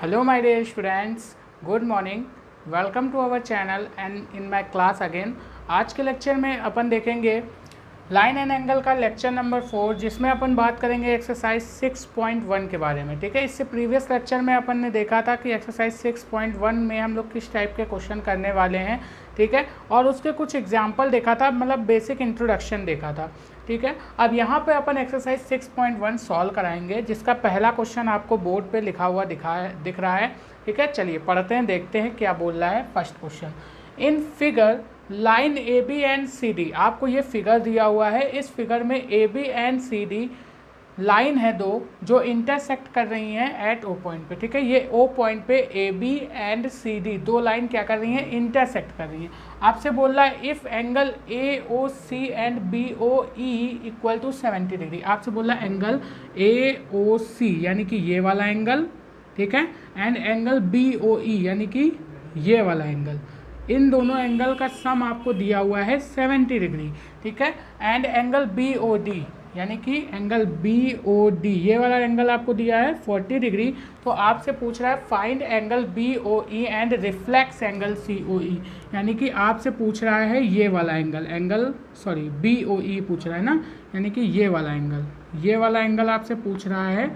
Hello my dear students, good morning. Welcome to our channel and in my class again. आज के lecture में अपन देखेंगे line and angle का lecture number 4, जिसमें अपन बात करेंगे एक्सरसाइज 6.1 के बारे में। ठीक है, इससे प्रीवियस लेक्चर में अपन ने देखा था कि एक्सरसाइज 6.1 में हम लोग किस टाइप के क्वेश्चन करने वाले हैं। ठीक है, और उसके कुछ एग्जाम्पल देखा था, मतलब बेसिक इंट्रोडक्शन देखा था। ठीक है, अब यहाँ पे अपन एक्सरसाइज 6.1 सॉल्व कराएंगे, जिसका पहला क्वेश्चन आपको बोर्ड पे लिखा हुआ दिख रहा है। ठीक है, चलिए पढ़ते हैं, देखते हैं क्या बोल रहा है। First question, in figure line a b and c d, आपको ये फिगर दिया हुआ है। इस फिगर में a b and c d line है दो जो इंटरसेक्ट कर रही हैं एट ओ पॉइंट पे। ठीक है, ये ओ पॉइंट पे a b and c d दो लाइन क्या कर रही हैं, इंटरसेक्ट कर रही हैं। आपसे बोल रहा है if angle a o c and b O e equal to 70 degree. आपसे बोल रहा है एंगल ए ओ सी यानी कि ये वाला एंगल, ठीक है, and angle B O E यानी कि ये वाला एंगल, इन दोनों एंगल का सम आपको दिया हुआ है 70 डिग्री। ठीक है, and angle B o d यानी कि एंगल बी ओ डी ये वाला एंगल आपको दिया है 40 डिग्री। तो आपसे पूछ रहा है find angle B O E and reflex angle C O E, यानी कि आपसे पूछ रहा है ये वाला एंगल बी ओ ई पूछ रहा है ना, यानी कि ये वाला एंगल आपसे पूछ रहा है,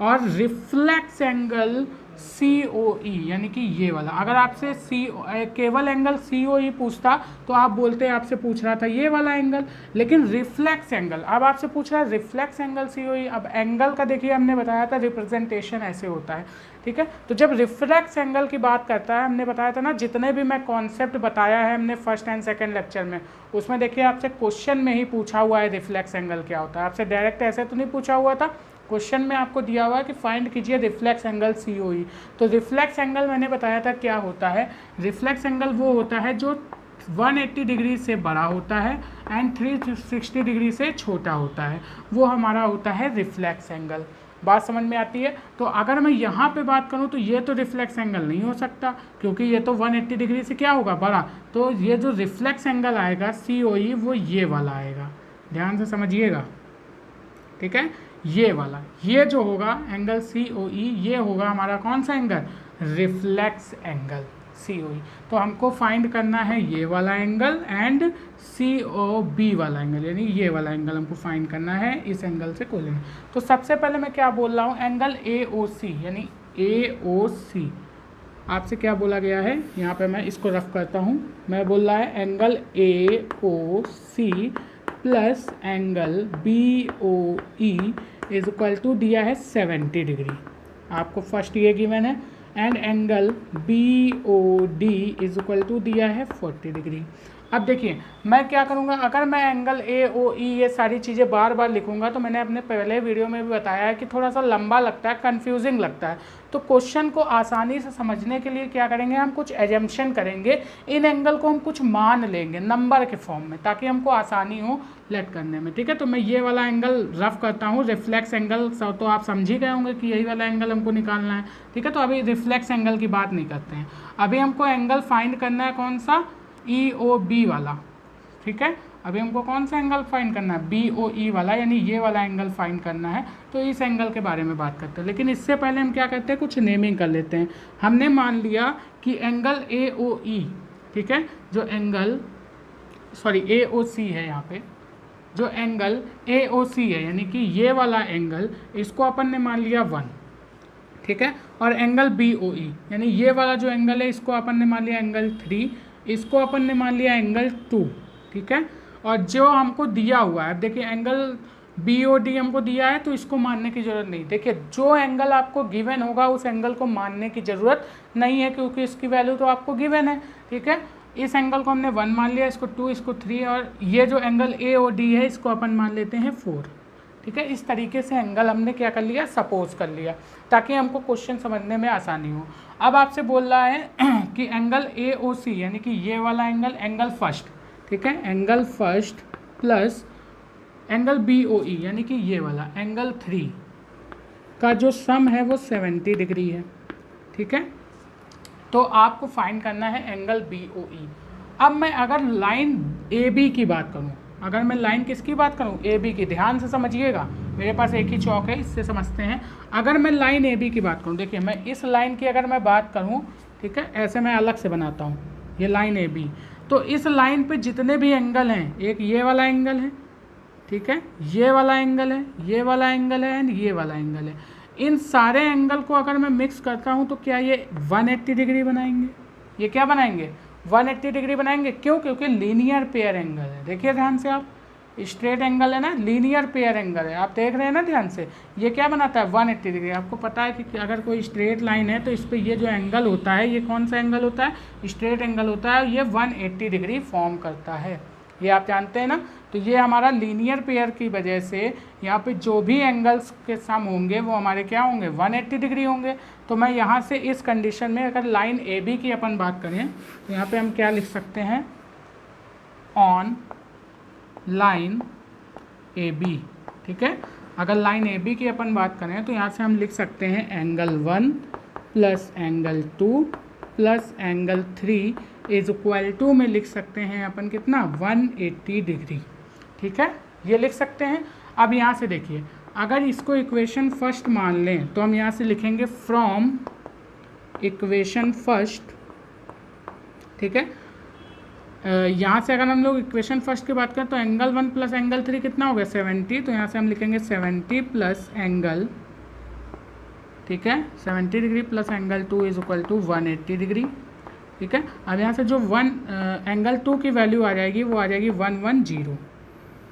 और रिफ्लेक्स एंगल सी ओ ई यानी कि ये वाला। अगर आपसे केवल एंगल सी ओ ई पूछता तो आप बोलते आपसे पूछ रहा था ये वाला एंगल, लेकिन रिफ्लेक्स एंगल अब आपसे पूछ रहा है रिफ्लेक्स एंगल सी ओ ई। अब एंगल का देखिए हमने बताया था रिप्रेजेंटेशन ऐसे होता है। ठीक है, तो जब रिफ्लेक्स एंगल की बात करता है, हमने बताया था ना, जितने भी मैं कॉन्सेप्ट बताया है हमने फर्स्ट एंड सेकेंड लेक्चर में, उसमें देखिए आपसे क्वेश्चन में ही पूछा हुआ है रिफ्लेक्स एंगल क्या होता है। आपसे डायरेक्ट ऐसे तो नहीं पूछा हुआ था, क्वेश्चन में आपको दिया हुआ है कि फाइंड कीजिए रिफ्लेक्स एंगल सी ओ ई। तो रिफ्लेक्स एंगल मैंने बताया था क्या होता है। रिफ्लेक्स एंगल वो होता है जो 180 डिग्री से बड़ा होता है एंड 360 डिग्री से छोटा होता है, वो हमारा होता है रिफ्लेक्स एंगल। बात समझ में आती है। तो अगर मैं यहाँ पे बात करूँ तो ये तो रिफ्लेक्स एंगल नहीं हो सकता, क्योंकि ये तो 180 डिग्री से क्या होगा, बड़ा। तो ये जो रिफ्लेक्स एंगल आएगा सी ओ ई वो ये वाला आएगा, ध्यान से समझिएगा। ठीक है, ये वाला, ये जो होगा एंगल सी ओ ई, ये होगा हमारा कौन सा एंगल, रिफ्लेक्स एंगल सी ओ ई। तो हमको फाइंड करना है ये वाला angle and c o b वाला एंगल, यानी ये वाला एंगल हमको फाइंड करना है, इस एंगल से कोलिन। तो सबसे पहले मैं क्या बोल रहा हूँ, एंगल ए ओ सी यानी ए ओ सी आपसे क्या बोला गया है, यहाँ पे मैं इसको रफ करता हूँ। मैं बोल रहा है angle a o c plus angle B O e is equal to दिया है 70 डिग्री, आपको फर्स्ट ये गिवन है, and angle B o d is equal to दिया है 40 डिग्री। अब देखिए मैं क्या करूँगा, अगर मैं एंगल ए ओ ई ये सारी चीज़ें बार बार लिखूँगा तो मैंने अपने पहले वीडियो में भी बताया है कि थोड़ा सा लंबा लगता है, कन्फ्यूजिंग लगता है। तो क्वेश्चन को आसानी से समझने के लिए क्या करेंगे, हम कुछ एजम्पशन करेंगे, इन एंगल को हम कुछ मान लेंगे नंबर के फॉर्म में, ताकि हमको आसानी हो लेट करने में। ठीक है, तो मैं ये वाला एंगल रफ करता हूँ, रिफ्लेक्स एंगल। तो आप समझ ही गए होंगे कि यही वाला एंगल हमको निकालना है। ठीक है, तो अभी रिफ्लेक्स एंगल की बात नहीं करते हैं, अभी हमको एंगल फाइंड करना है कौन सा, ई ओ बी वाला। ठीक है, अभी हमको कौन सा एंगल फाइंड करना है, बी ओ ई वाला, यानी ये वाला एंगल फाइंड करना है। तो इस एंगल के बारे में बात करते हैं, लेकिन इससे पहले हम क्या करते हैं, कुछ नेमिंग कर लेते हैं। हमने मान लिया कि एंगल ए ओ ई, ठीक है, जो एंगल ए ओ सी है, यहाँ पे जो एंगल ए ओ सी है यानी कि ये वाला एंगल, इसको अपन ने मान लिया 1। ठीक है, और एंगल बी ओ ई यानी ये वाला जो एंगल है, इसको अपन ने मान लिया एंगल 3, इसको अपन ने मान लिया एंगल 2। ठीक है, और जो हमको दिया हुआ है, देखिए एंगल बी ओ डी हमको दिया है, तो इसको मानने की ज़रूरत नहीं। देखिए जो एंगल आपको गिवन होगा उस एंगल को मानने की ज़रूरत नहीं है, क्योंकि इसकी वैल्यू तो आपको गिवन है। ठीक है, इस एंगल को हमने 1 मान लिया, इसको 2, इसको 3, और ये जो एंगल ए ओ डी है इसको अपन मान लेते हैं 4। ठीक है, इस तरीके से एंगल हमने क्या कर लिया, सपोज कर लिया, ताकि हमको क्वेश्चन समझने में आसानी हो। अब आपसे बोल रहा है कि एंगल ए ओ सी यानी कि ये वाला एंगल, एंगल फर्स्ट, ठीक है, angle first plus angle B O E यानी कि ये वाला एंगल 3 का जो सम है वो 70 डिग्री है। ठीक है, तो आपको फाइंड करना है एंगल बी ओ ई। अब मैं अगर लाइन ए बी की बात करूँ, अगर मैं लाइन किसकी बात करूँ, ए बी की, ध्यान से समझिएगा, मेरे पास एक ही चौक है, इससे समझते हैं। अगर मैं लाइन ए बी की बात करूँ, देखिए मैं इस लाइन की अगर मैं बात करूँ, ठीक है, ऐसे मैं अलग से बनाता हूँ, ये लाइन ए बी। तो इस लाइन पे जितने भी एंगल हैं, एक ये वाला एंगल है, ठीक है, ये वाला एंगल है, ये वाला एंगल है एंड ये वाला एंगल है। इन सारे एंगल को अगर मैं मिक्स करता हूँ तो क्या ये 180 डिग्री बनाएंगे? ये क्या बनाएंगे? 180 डिग्री बनाएंगे। क्यों? क्योंकि लीनियर पेयर एंगल है। देखिए ध्यान से आप, स्ट्रेट एंगल है ना, लीनियर पेयर एंगल है, आप देख रहे हैं ना ध्यान से। ये क्या बनाता है? 180 डिग्री। आपको पता है कि अगर कोई स्ट्रेट लाइन है तो इस पर ये जो एंगल होता है, ये कौन सा एंगल होता है? स्ट्रेट एंगल होता है, ये 180 डिग्री फॉर्म करता है, ये आप जानते हैं ना। तो ये हमारा लीनियर पेयर की वजह से यहाँ पे जो भी एंगल्स के सम होंगे वो हमारे क्या होंगे? 180 डिग्री होंगे। तो मैं यहाँ से इस कंडीशन में अगर लाइन ए बी की अपन बात करें तो यहाँ पे हम क्या लिख सकते हैं? ऑन लाइन ए बी, ठीक है। अगर लाइन ए बी की अपन बात करें तो यहाँ से हम लिख सकते हैं angle 1 plus angle 2 plus angle 3 is equal to में लिख सकते हैं अपन कितना? 180 डिग्री, ठीक है, ये लिख सकते हैं। अब यहाँ से देखिए, अगर इसको इक्वेशन फर्स्ट मान लें तो हम यहाँ से लिखेंगे फ्रॉम इक्वेशन फर्स्ट, ठीक है। यहाँ से अगर हम लोग इक्वेशन फर्स्ट की बात करें तो एंगल 1 प्लस एंगल 3 कितना हो गया? 70। तो यहाँ से हम लिखेंगे 70 प्लस एंगल, ठीक है, 70 degree plus angle 2 is equal to 180 degree, ठीक है। अब यहाँ से जो एंगल 2 की वैल्यू आ जाएगी वो आ जाएगी 110,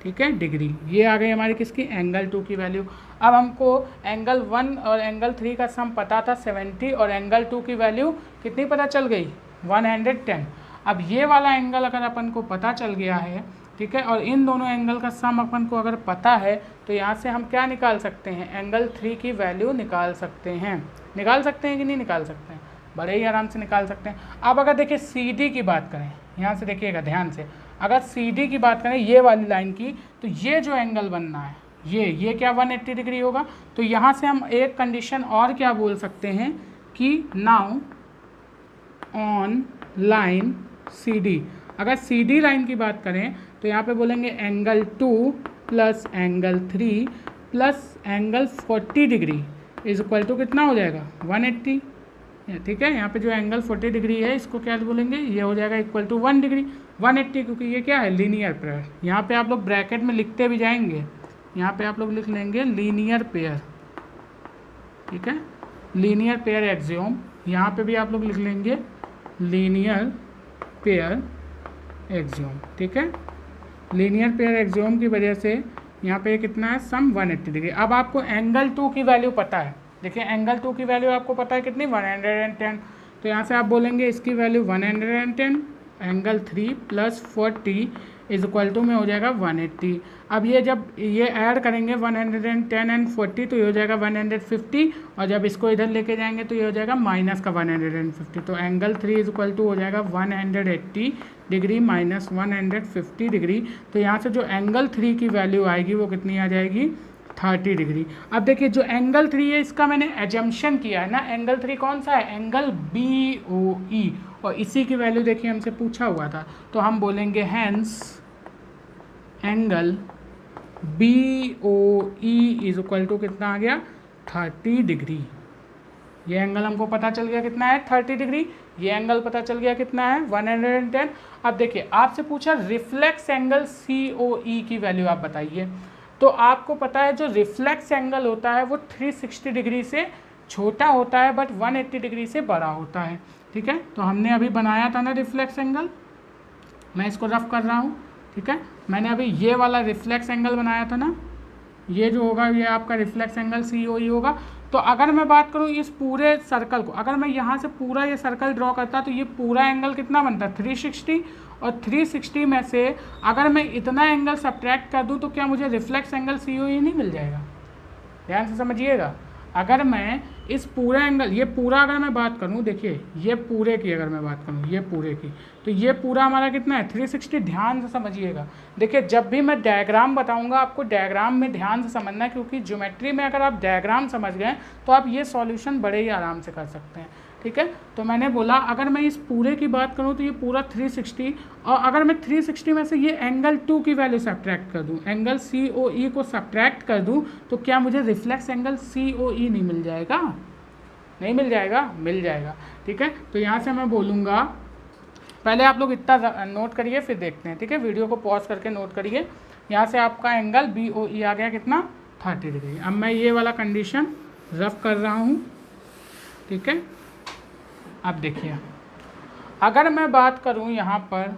ठीक है, डिग्री। ये आ गई हमारी किसकी? एंगल 2 की वैल्यू। अब हमको एंगल 1 और एंगल 3 का सम पता था 70 और एंगल 2 की वैल्यू कितनी पता चल गई? 110। अब ये वाला एंगल अगर अपन को पता चल गया है, ठीक है, और इन दोनों एंगल का सम अपन को अगर पता है तो यहाँ से हम क्या निकाल सकते हैं? एंगल 3 की वैल्यू निकाल सकते हैं। निकाल सकते हैं कि नहीं निकाल सकते हैं? बड़े ही आराम से निकाल सकते हैं। अब अगर देखिए सी डी की बात करें, यहाँ से देखिएगा ध्यान से, अगर सी डी की बात करें ये वाली लाइन की, तो ये जो एंगल बनना है ये क्या 180 डिग्री होगा। तो यहाँ से हम एक कंडीशन और क्या बोल सकते हैं कि now on line c d, अगर सी डी लाइन की बात करें तो यहाँ पे बोलेंगे angle 2 plus angle 3 plus angle 40 degree is equal to कितना हो जाएगा? 180, ठीक है। यहाँ पे जो एंगल 40 डिग्री है इसको क्या बोलेंगे? ये हो जाएगा इक्वल टू 1 डिग्री 180, क्योंकि ये क्या है? Linear pair. यहाँ पे आप लोग ब्रैकेट में लिखते भी जाएंगे, यहाँ पे आप लोग लिख लेंगे लीनियर पेयर, ठीक है, लीनियर पेयर एक्सियोम। यहाँ पे भी आप लोग लिख लेंगे लीनियर पेयर एक्सियोम, ठीक है। लीनियर पेयर एक्सियोम की वजह से यहाँ पे कितना है? सम 180 डिग्री। अब आपको एंगल 2 की वैल्यू पता है, देखिए एंगल 2 की वैल्यू आपको पता है कितनी? 110। तो यहाँ से आप बोलेंगे इसकी value 110, angle 3 plus 40 is equal to में हो जाएगा 180। अब ये जब ये ऐड करेंगे 110 एंड 40 तो ये हो जाएगा 150, और जब इसको इधर लेके जाएंगे तो ये हो जाएगा माइनस का 150। तो एंगल 3 इज इक्वल टू हो जाएगा 180 डिग्री माइनस 150 डिग्री। तो यहाँ से जो एंगल 3 की वैल्यू आएगी वो कितनी आ जाएगी? 30 डिग्री। अब देखिए जो एंगल 3 है इसका मैंने एजम्पशन किया है ना, एंगल 3 कौन सा है? एंगल BOE, और इसी की वैल्यू देखिए हमसे पूछा हुआ था, तो हम बोलेंगे hence angle BOE is equal to कितना आ गया? 30 डिग्री। ये एंगल हमको पता चल गया कितना है? 30 डिग्री। ये एंगल पता चल गया कितना है? 110। अब देखिए आपसे पूछा रिफ्लेक्स एंगल COE की वैल्यू आप बताइए। तो आपको पता है जो रिफ्लेक्स एंगल होता है वो 360 डिग्री से छोटा होता है बट 180 डिग्री से बड़ा होता है, ठीक है। तो हमने अभी बनाया था ना रिफ्लेक्स एंगल, मैं इसको रफ कर रहा हूँ, ठीक है। मैंने अभी ये वाला रिफ्लेक्स एंगल बनाया था ना, ये जो होगा ये आपका रिफ्लेक्स एंगल COE होगा। तो अगर मैं बात करूँ इस पूरे सर्कल को, अगर मैं यहाँ से पूरा ये सर्कल ड्रॉ करता तो ये पूरा एंगल कितना बनता? 360, और 360 में से अगर मैं इतना एंगल सब्ट्रैक्ट कर दूँ तो क्या मुझे रिफ्लेक्स एंगल COE नहीं मिल जाएगा? ध्यान से समझिएगा। अगर मैं इस पूरा एंगल, ये पूरा अगर मैं बात करूँ, देखिए ये पूरे की अगर मैं बात करूँ, ये पूरे की, तो ये पूरा हमारा कितना है? 360। ध्यान से समझिएगा। देखिए जब भी मैं डायग्राम बताऊंगा आपको डायग्राम में ध्यान से समझना है, क्योंकि ज्योमेट्री में अगर आप डायग्राम समझ गए तो आप ये सॉल्यूशन बड़े ही आराम से कर सकते हैं। ठीक है। तो मैंने बोला अगर मैं इस पूरे की बात करूं तो ये पूरा 360, और अगर मैं 360 में से ये एंगल 2 की वैल्यू सब्ट्रैक्ट कर दूं, एंगल COE को सब्ट्रैक्ट कर दूं, तो क्या मुझे रिफ्लेक्स एंगल COE नहीं मिल जाएगा? नहीं मिल जाएगा? मिल जाएगा, ठीक है। तो यहाँ से मैं बोलूँगा, पहले आप लोग इतना नोट करिए फिर देखते हैं, ठीक है। वीडियो को पॉज करके नोट करिए। यहाँ से आपका एंगल BOE आ गया कितना? 30 डिग्री। अब मैं ये वाला कंडीशन रफ कर रहा हूँ, ठीक है। अब देखिए, अगर मैं बात करूँ यहाँ पर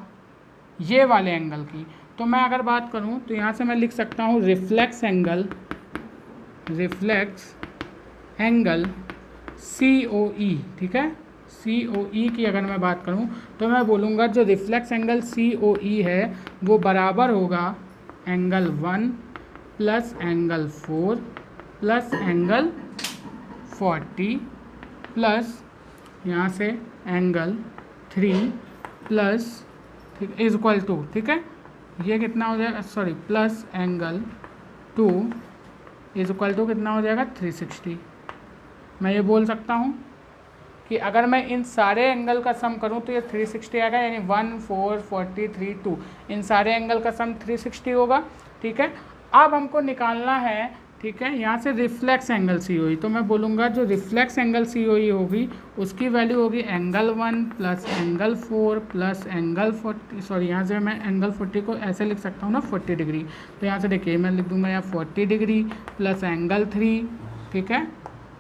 ये वाले एंगल की, तो मैं अगर बात करूँ तो यहाँ से मैं लिख सकता हूँ रिफ्लेक्स एंगल COE, ठीक है। COE की अगर मैं बात करूँ तो मैं बोलूँगा जो रिफ्लेक्स एंगल COE है वो बराबर होगा angle 1 plus angle 4 plus angle 40 plus यहाँ से एंगल 3 प्लस, ठीक, इज इक्वल टू, ठीक है, ये कितना हो जाएगा, sorry, plus angle 2 is equal to कितना हो जाएगा? 360। मैं ये बोल सकता हूँ कि अगर मैं इन सारे एंगल का सम करूँ तो ये 360 आएगा, यानी 1, 4, 40, 3, 2, इन सारे एंगल का सम 360 होगा, ठीक है। अब हमको निकालना है, ठीक है, यहाँ से रिफ्लेक्स एंगल COE। तो मैं बोलूँगा जो रिफ्लेक्स एंगल COE होगी उसकी वैल्यू होगी angle 1 plus angle 4 plus angle 40, sorry, यहाँ से मैं एंगल 40 को ऐसे लिख सकता हूँ ना, 40 डिग्री। तो यहाँ से देखिए मैं लिख दूँगा यहाँ 40 डिग्री प्लस एंगल 3, ठीक है,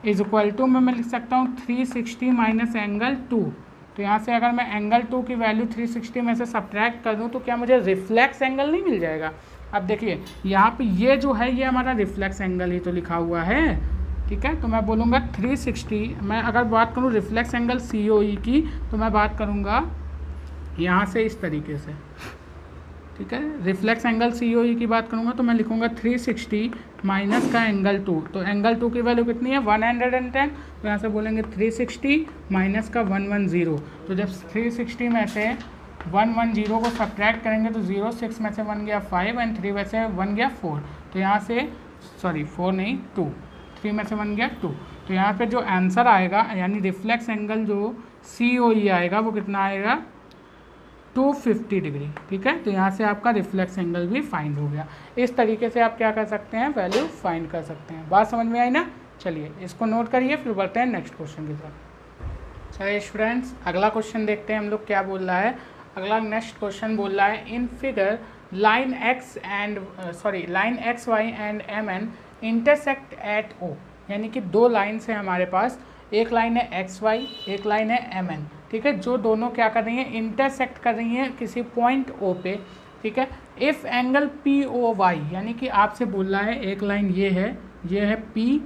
इज इक्वल टू मैं लिख सकता हूँ 360 माइनस एंगल 2। तो यहाँ से अगर मैं एंगल 2 की वैल्यू 360 में से सब्ट्रैक्ट कर दूँ तो क्या मुझे रिफ्लेक्स एंगल नहीं मिल जाएगा? अब देखिए यहाँ पे ये जो है ये हमारा रिफ्लेक्स एंगल ही तो लिखा हुआ है, ठीक है। तो मैं बोलूँगा 360, मैं अगर बात करूँ रिफ्लेक्स एंगल COE की तो मैं बात करूँगा यहाँ से इस तरीके से, ठीक है। रिफ्लेक्स एंगल COE की बात करूँगा तो मैं लिखूँगा 360 माइनस का एंगल 2। तो एंगल 2 की वैल्यू कितनी है? 110। तो यहाँ से बोलेंगे 360 माइनस का 110। तो जब 360 में से 110 को सब्ट्रैक्ट करेंगे तो 0, 6 में से 1 गया 5 एंड 3 में से 1 गया 4। तो यहाँ से, सॉरी 4 नहीं 2, 3 में से 1 गया 2। तो यहाँ पे जो आंसर आएगा यानी रिफ्लेक्स एंगल जो COE आएगा वो कितना आएगा? 250 डिग्री, ठीक है। तो यहाँ से आपका रिफ्लेक्स एंगल भी फाइंड हो गया। इस तरीके से आप क्या कर सकते हैं? वैल्यू फाइंड कर सकते हैं। बात समझ में आई ना? चलिए इसको नोट करिए, फिर बढ़ते हैं नेक्स्ट क्वेश्चन की तरफ। चलिए स्टूडेंट्स, अगला क्वेश्चन देखते हैं हम लोग क्या बोल रहा है। अगला नेक्स्ट क्वेश्चन बोल रहा है in figure line x y and MN intersect at O, यानी कि दो लाइन है हमारे पास, एक लाइन है XY, एक लाइन है MN, ठीक है, जो दोनों क्या कर रही हैं? इंटरसेक्ट कर रही हैं किसी पॉइंट O पे, ठीक है। इफ़ एंगल POY, यानी कि आपसे बोल रहा है एक लाइन ये है P,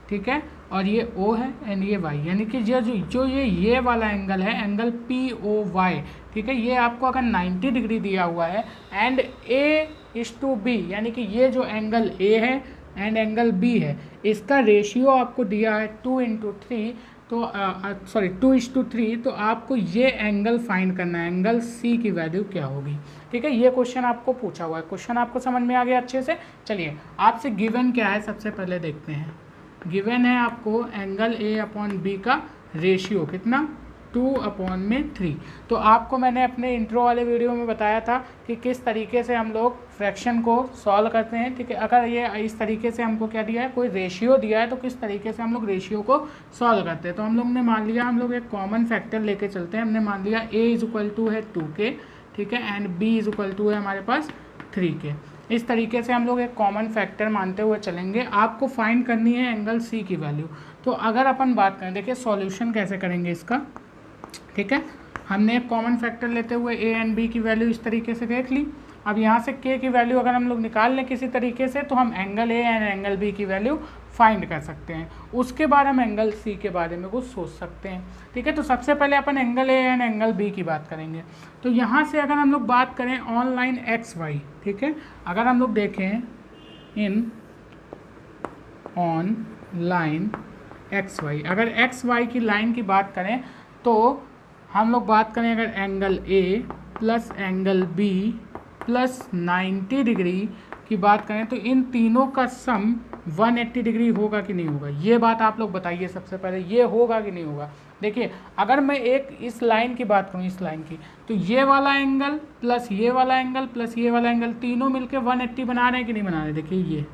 ठीक है, और ये O है एंड ये Y, यानी कि जो ये वाला एंगल है एंगल POY, ठीक है, ये आपको अगर 90 डिग्री दिया हुआ है एंड A:B, यानी कि ये जो एंगल A है एंड एंगल B है इसका रेशियो आपको दिया है 2:3, तो 2:3, तो आपको ये एंगल फाइंड करना है, एंगल C की वैल्यू क्या होगी, ठीक है। ये क्वेश्चन आपको पूछा हुआ है। क्वेश्चन आपको समझ में आ गया अच्छे से? चलिए आपसे गिवन क्या है सबसे पहले देखते हैं। गिवन है आपको एंगल A/B का रेशियो कितना? 2/3। तो आपको मैंने अपने इंट्रो वाले वीडियो में बताया था कि किस तरीके से हम लोग फ्रैक्शन को सॉल्व करते हैं, ठीक है। अगर ये इस तरीके से हमको क्या दिया है, कोई रेशियो दिया है, तो किस तरीके से हम लोग रेशियो को सॉल्व करते हैं। तो हम लोग ने मान लिया, हम लोग एक कॉमन फैक्टर लेके चलते हैं। हमने मान लिया A है 2K, ठीक है, एंड B है हमारे पास 3K। इस तरीके से हम लोग एक कॉमन फैक्टर मानते हुए चलेंगे। आपको फाइंड करनी है एंगल C की वैल्यू। तो अगर अपन बात करें, देखिए सॉल्यूशन कैसे करेंगे इसका, ठीक है। हमने एक कॉमन फैक्टर लेते हुए A एंड B की वैल्यू इस तरीके से देख ली। अब यहाँ से K की वैल्यू अगर हम लोग निकाल लें किसी तरीके से तो हम angle A and angle B की वैल्यू फाइंड कर सकते हैं। उसके बाद हम एंगल C के बारे में कुछ सोच सकते हैं, ठीक है। तो सबसे पहले अपन angle A and angle B की बात करेंगे। तो यहाँ से अगर हम लोग बात करें ऑन लाइन XY, ठीक है, अगर हम लोग देखें इन ऑन लाइन XY, अगर XY की लाइन की बात करें तो हम लोग बात करें अगर angle A plus angle B plus 90 degree की बात करें तो इन तीनों का सम 180 डिग्री होगा कि नहीं होगा, ये बात आप लोग बताइए सबसे पहले, ये होगा कि नहीं होगा। देखिए अगर मैं एक इस लाइन की बात करूँ, इस लाइन की, तो ये वाला एंगल प्लस ये वाला एंगल प्लस ये वाला एंगल तीनों मिलके 180 बना रहे हैं कि नहीं बना रहे। देखिए ये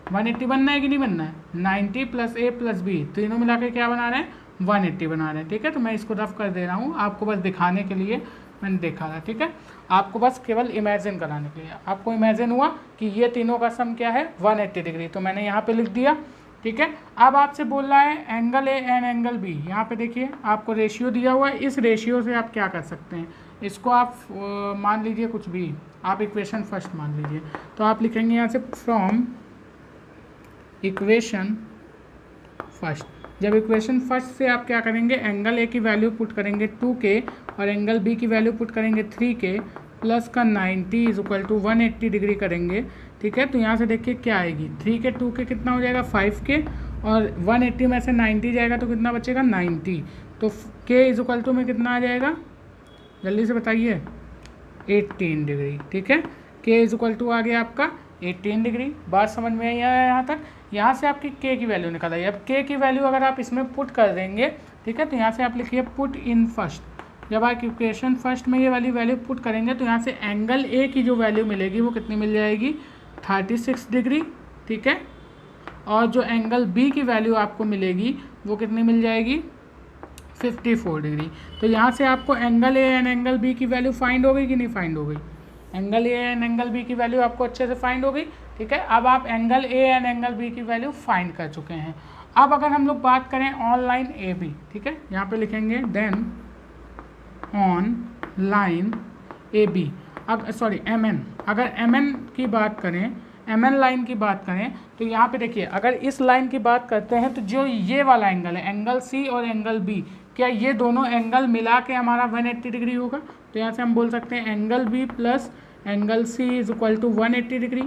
180 बनना है कि नहीं बनना है, 90 प्लस ए प्लस बी तीनों मिला के क्या बना रहे हैं, 180 बना रहे हैं। ठीक है, तो मैं इसको रफ कर दे रहा हूँ आपको बस दिखाने के लिए मैंने देखा था। ठीक है, आपको बस केवल इमेजिन कराने के लिए, आपको इमेजिन हुआ कि ये तीनों का सम क्या है 180 डिग्री, तो मैंने यहाँ पे लिख दिया। ठीक है, अब आपसे बोल रहा है angle a and angle b, यहाँ पे देखिए आपको रेशियो दिया हुआ है, इस रेशियो से आप क्या कर सकते हैं, इसको आप मान लीजिए कुछ भी, आप इक्वेशन फर्स्ट मान लीजिए, तो आप लिखेंगे यहाँ से फ्रॉम इक्वेशन फर्स्ट। जब इक्वेशन फर्स्ट से आप क्या करेंगे, एंगल ए की वैल्यू पुट करेंगे 2k और एंगल बी की वैल्यू पुट करेंगे 3k प्लस का 90 इज इक्वल टू 180 डिग्री करेंगे। ठीक है, तो यहाँ से देखिए क्या आएगी, 3k 2k कितना हो जाएगा 5k और 180 में से 90 जाएगा तो कितना बचेगा 90, तो k इज इक्वल टू में कितना आ जाएगा, जल्दी से बताइए 18 डिग्री। ठीक है, k इज इक्वल टू आ गया आपका 18 डिग्री। बात समझ में आई है यहाँ तक। यहाँ से आपकी k की वैल्यू निकल आई। अब k की वैल्यू अगर आप इसमें पुट कर देंगे, ठीक है, तो यहाँ से आप लिखिए पुट इन फर्स्ट। जब आप इक्वेशन फर्स्ट में ये वाली वैल्यू पुट करेंगे तो यहाँ से एंगल ए की जो वैल्यू मिलेगी वो कितनी मिल जाएगी 36 डिग्री। ठीक है, और जो एंगल बी की वैल्यू आपको मिलेगी वो कितनी मिल जाएगी 54 डिग्री। तो यहाँ से आपको angle a and angle b की वैल्यू फाइंड हो गई कि नहीं फाइंड हो गई, angle a and angle b की वैल्यू आपको अच्छे से फाइंड हो गई। ठीक है, अब आप angle a and angle b की वैल्यू फाइंड कर चुके हैं। अब अगर हम लोग बात करें ऑन लाइन ए बी, ठीक है, यहाँ पे लिखेंगे then on line a b, sorry m n, अगर एम एन की बात करें, एम एन लाइन की बात करें, तो यहाँ पे देखिए अगर इस लाइन की बात करते हैं तो जो ये वाला एंगल है, एंगल सी और एंगल बी, क्या ये दोनों एंगल मिला के हमारा 180 डिग्री होगा। तो यहाँ से हम बोल सकते हैं angle b plus angle c is equal to 180 degree,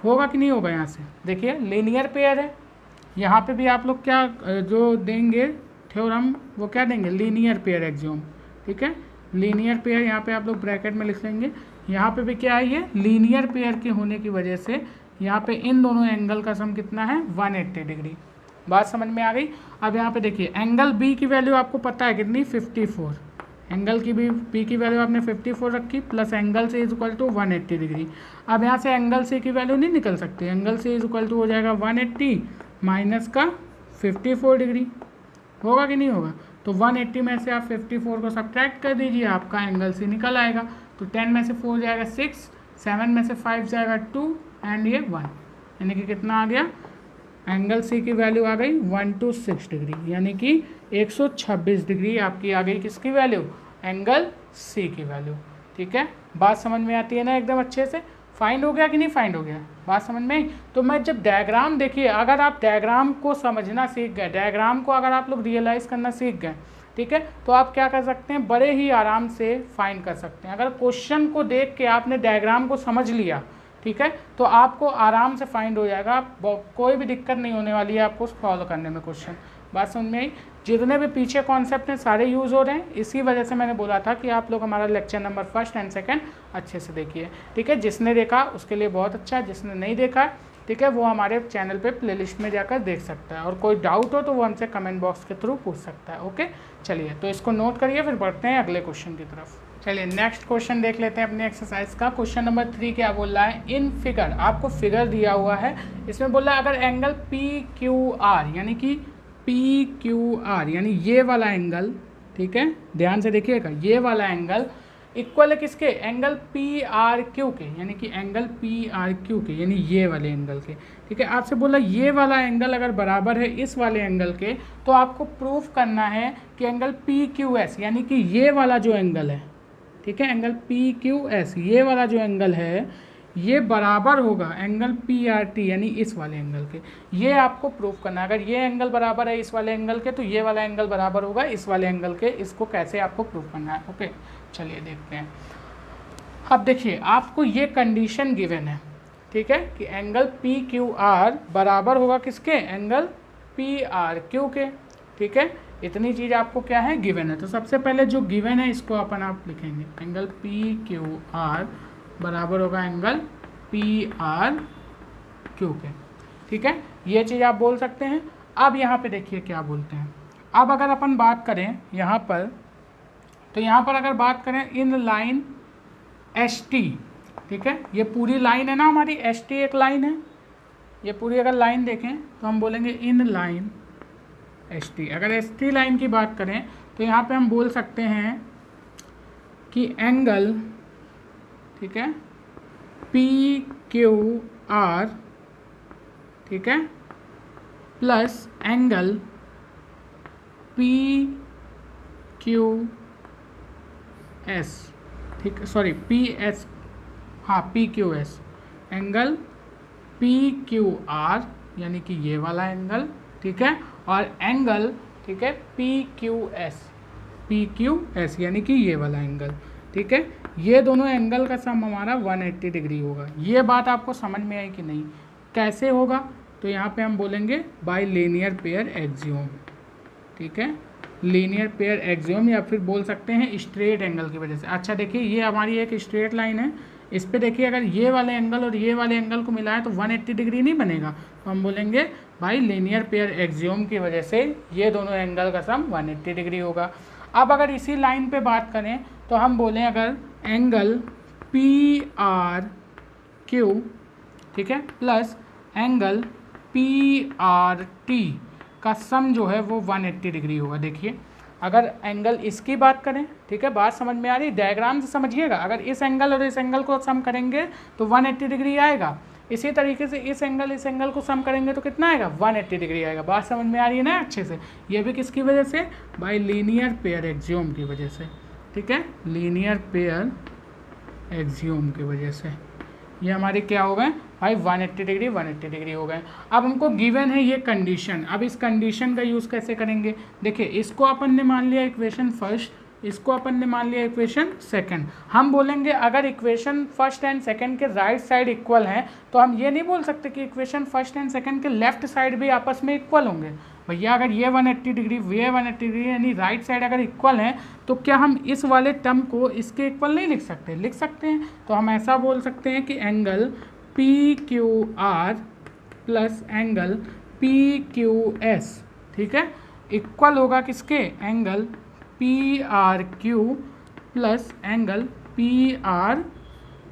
होगा कि नहीं होगा। यहाँ से देखिए लीनियर पेयर है, यहाँ पे भी आप लोग क्या जो देंगे थ्योरम, वो क्या देंगे लीनियर पेयर एक्सियोम। ठीक है, लीनियर पेयर यहाँ पे आप लोग ब्रैकेट में लिख लेंगे। यहाँ पे भी क्या है, ये लीनियर पेयर के होने की वजह से यहाँ पे इन दोनों एंगल का सम कितना है 180 डिग्री। बात समझ में आ गई। अब यहाँ पे देखिए एंगल बी की वैल्यू आपको पता है कितनी 54, एंगल की बी की वैल्यू आपने 54 रखी प्लस एंगल से इज इक्वल टू 180 डिग्री। अब यहाँ से एंगल सी की वैल्यू नहीं निकल सकती, एंगल से इज इक्वल टू हो जाएगा 180 माइनस का 54 डिग्री, होगा कि नहीं होगा। तो 180 में से आप 54 को सब्ट्रैक्ट कर दीजिए, आपका एंगल सी निकल आएगा। तो 10 में से 4 जाएगा 6, 7 में से 5 जाएगा 2 एंड ये 1, यानी कि कितना आ गया, एंगल सी की वैल्यू आ गई 126 डिग्री, यानी कि 126 डिग्री आपकी आ गई किसकी वैल्यू, एंगल सी की वैल्यू। ठीक है, बात समझ में आती है ना एकदम अच्छे से। फाइंड हो गया कि नहीं फाइंड हो गया, बात समझ में आई। तो मैं जब डायग्राम, देखिए अगर आप डायग्राम को समझना सीख गए, डायग्राम को अगर आप लोग रियलाइज़ करना सीख गए, ठीक है, तो आप क्या कर सकते हैं, बड़े ही आराम से फाइंड कर सकते हैं। अगर क्वेश्चन को देख के आपने डायग्राम को समझ लिया, ठीक है, तो आपको आराम से फाइंड हो जाएगा, कोई भी दिक्कत नहीं होने वाली है आपको सॉल्व करने में क्वेश्चन। बात समझ में आई। जितने भी पीछे कॉन्सेप्ट हैं सारे यूज़ हो रहे हैं, इसी वजह से मैंने बोला था कि आप लोग हमारा लेक्चर नंबर 1 एंड 2 अच्छे से देखिए। ठीक है, जिसने देखा उसके लिए बहुत अच्छा है, जिसने नहीं देखा, ठीक है, वो हमारे चैनल पे प्लेलिस्ट में जाकर देख सकता है, और कोई डाउट हो तो वो हमसे कमेंट बॉक्स के थ्रू पूछ सकता है। ओके, चलिए तो इसको नोट करिए, फिर बढ़ते हैं अगले क्वेश्चन की तरफ। चलिए नेक्स्ट क्वेश्चन देख लेते हैं अपने एक्सरसाइज का। क्वेश्चन नंबर 3 क्या बोल रहा है, इन फिगर, आपको फिगर दिया हुआ है, इसमें बोल रहा है अगर एंगल पी क्यू आर, यानी कि पी क्यू आर यानी ये वाला एंगल, ठीक है, ध्यान से देखिएगा, ये वाला एंगल इक्वल है किसके, एंगल पी आर क्यू के, यानी कि एंगल पी आर क्यू के, यानी ये वाले एंगल के। ठीक है, आपसे बोला ये वाला एंगल अगर बराबर है इस वाले एंगल के, तो आपको प्रूफ करना है कि एंगल पी क्यू एस, यानी कि ये वाला जो एंगल है, ठीक है, एंगल पी क्यू एस, ये वाला जो एंगल है ये बराबर होगा एंगल पी आर टी, यानी इस वाले एंगल के। ये आपको प्रूफ करना है। अगर ये एंगल बराबर है इस वाले एंगल के, तो ये वाला एंगल बराबर होगा इस वाले एंगल के। इसको कैसे आपको प्रूफ करना है, ओके, चलिए देखते हैं। अब देखिए आपको ये कंडीशन गिवन है, ठीक है, कि एंगल पी क्यू आर बराबर होगा किसके, एंगल पी आर क्यू के। ठीक है, इतनी चीज़ आपको क्या है गिवन है। तो सबसे पहले जो गिवन है इसको अपन आप लिखेंगे, एंगल पी क्यू आर बराबर होगा एंगल पी आर क्यू के। ठीक है, ये चीज़ आप बोल सकते हैं। अब यहाँ पे देखिए क्या बोलते हैं। अब अगर अपन बात करें यहाँ पर, तो यहाँ पर अगर बात करें इन लाइन एस टी, ठीक है, ये पूरी लाइन है ना हमारी, एस टी एक लाइन है, ये पूरी अगर लाइन देखें तो हम बोलेंगे इन लाइन एस टी। अगर एस टी लाइन की बात करें तो यहाँ पे हम बोल सकते हैं कि एंगल, ठीक है, पी क्यू आर, ठीक है, plus angle P Q S, ठीक है, सॉरी पी एस, हाँ P Q S, angle P Q R यानी कि ये वाला एंगल, ठीक है, और एंगल, ठीक है, पी क्यू एस यानी कि ये वाला एंगल, ठीक है। ये दोनों एंगल का सम हमारा 180 डिग्री होगा। ये बात आपको समझ में आई कि नहीं? कैसे होगा? तो यहाँ पे हम बोलेंगे बाय लीनियर पेयर एक्सियोम, ठीक है, लीनियर पेयर एक्सियोम, या फिर बोल सकते हैं स्ट्रेट एंगल की वजह से। अच्छा देखिए, ये हमारी एक स्ट्रेट लाइन है, इस पे देखिए अगर ये वाले एंगल और ये वाले एंगल को मिलाए तो 180 डिग्री नहीं बनेगा, तो हम बोलेंगे भाई लीनियर पेयर एक्सियोम की वजह से ये दोनों एंगल का सम 180 डिग्री होगा। अब अगर इसी लाइन पे बात करें तो हम बोलें अगर एंगल पी आर क्यू, ठीक है, plus angle P R T का सम जो है वो 180 डिग्री होगा। देखिए अगर एंगल इसकी बात करें, ठीक है, बात समझ में आ रही, डायग्राम से समझिएगा, अगर इस एंगल और इस एंगल को सम करेंगे तो 180 डिग्री आएगा। इसी तरीके से इस एंगल को सम करेंगे तो कितना आएगा? 180 डिग्री आएगा। बात समझ में आ रही है ना अच्छे से? ये भी किसकी वजह से? बाय लीनियर पेयर एक्सियोम की वजह से, ठीक है, लीनियर पेयर एक्सियोम की वजह से ये हमारे क्या हो गए भाई? 180 डिग्री हो गए। अब हमको गिवन है ये कंडीशन। अब इस कंडीशन का यूज़ कैसे करेंगे? देखिए, इसको अपन ने मान लिया इक्वेशन फर्स्ट, इसको अपन ने मान लिया इक्वेशन सेकंड। हम बोलेंगे अगर इक्वेशन फर्स्ट एंड सेकंड के राइट साइड इक्वल हैं तो हम ये नहीं बोल सकते कि इक्वेशन फर्स्ट एंड सेकंड के लेफ्ट साइड भी आपस में इक्वल होंगे। भैया अगर ये 180 डिग्री, ये 180 डिग्री, यानी राइट साइड अगर इक्वल हैं तो क्या हम इस वाले टर्म को इसके इक्वल नहीं लिख सकते? लिख सकते हैं। तो हम ऐसा बोल सकते हैं कि angle P Q R plus angle P Q S, ठीक है, इक्वल होगा किसके? Angle P R Q plus angle P R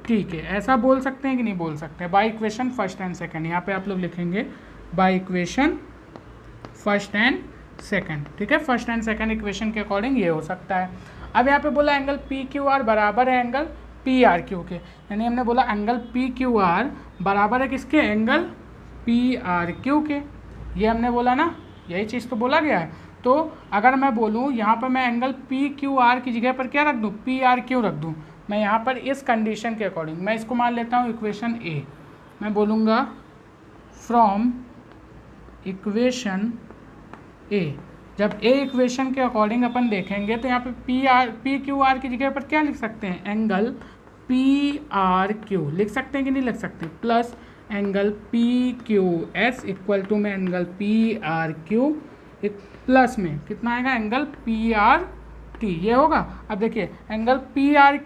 T के। ऐसा बोल सकते हैं कि नहीं बोल सकते? By equation first and second, यहाँ पे आप लोग लिखेंगे by equation first and second, ठीक है, फर्स्ट एंड सेकंड इक्वेशन के अकॉर्डिंग ये हो सकता है। अब यहाँ पे बोला एंगल पी क्यू आर बराबर है एंगल पी आर क्यू के, यानी हमने बोला एंगल पी क्यू आर बराबर है किसके? एंगल पी आर क्यू के। ये हमने बोला ना, यही चीज़ तो बोला गया है। तो अगर मैं बोलूँ यहाँ पर मैं एंगल पी क्यू आर की जगह पर क्या रख दूँ? पी आर क्यू रख दूँ। मैं यहाँ पर इस कंडीशन के अकॉर्डिंग मैं इसको मान लेता हूँ इक्वेशन ए। मैं बोलूँगा फ्रॉम इक्वेशन ए। जब ए इक्वेशन के अकॉर्डिंग अपन देखेंगे तो यहाँ पे पी क्यू आर की जगह पर क्या लिख सकते हैं? एंगल पी आर क्यू लिख सकते हैं कि नहीं लिख सकते? Plus angle P Q S equal to में angle P R Q, plus में कितना आएगा? एंगल पी आर टी, ये होगा। अब देखिए angle P R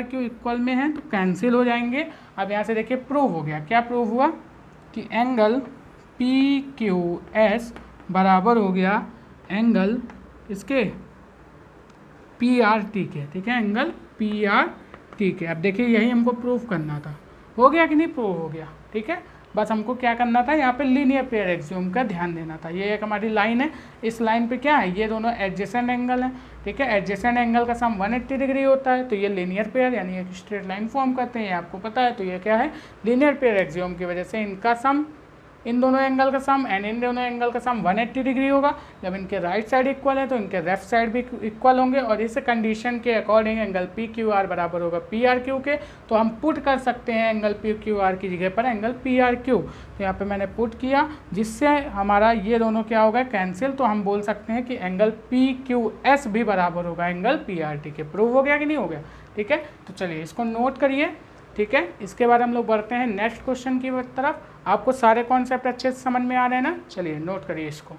Q equal में है तो कैंसिल हो जाएंगे। अब यहाँ से देखिए प्रूव हो गया। क्या प्रूव हुआ? कि एंगल पी क्यू एस बराबर हो गया एंगल इसके पी आर टी के, ठीक है, एंगल पी आर टी के। अब देखिए यही हमको प्रूफ करना था। हो गया कि नहीं? प्रूव हो गया, ठीक है। बस हमको क्या करना था, यहाँ पे लीनियर पेयर एक्सियोम का ध्यान देना था। ये एक हमारी लाइन है, इस लाइन पे क्या है? ये दोनों एडजेसेंट एंगल हैं, ठीक है। एडजेसेंट एंगल का सम 180 डिग्री होता है, तो ये लीनियर पेयर यानी एक स्ट्रेट लाइन फॉर्म करते हैं, ये आपको पता है। तो ये क्या है? लीनियर पेयर एक्सियोम की वजह से इनका सम, इन दोनों एंगल का सम एंड इन दोनों एंगल का सम 180 डिग्री होगा। जब इनके राइट साइड इक्वल है तो इनके लेफ्ट साइड भी इक्वल होंगे, और इस कंडीशन के according angle P Q R बराबर होगा पी आर क्यू के। तो हम पुट कर सकते हैं एंगल पी क्यू आर की जगह पर एंगल पी आर क्यू। तो यहाँ पे मैंने पुट किया, जिससे हमारा ये दोनों क्या होगा? कैंसिल। तो हम बोल सकते हैं कि एंगल पी क्यू एस भी बराबर होगा एंगल पी आर टी के। प्रूव हो गया कि नहीं हो गया? ठीक है, तो चलिए इसको नोट करिए, ठीक है। इसके बाद हम लोग बढ़ते हैं नेक्स्ट क्वेश्चन की तरफ। आपको सारे कॉन्सेप्ट अच्छे से समझ में आ रहे हैं ना? चलिए नोट करिए इसको।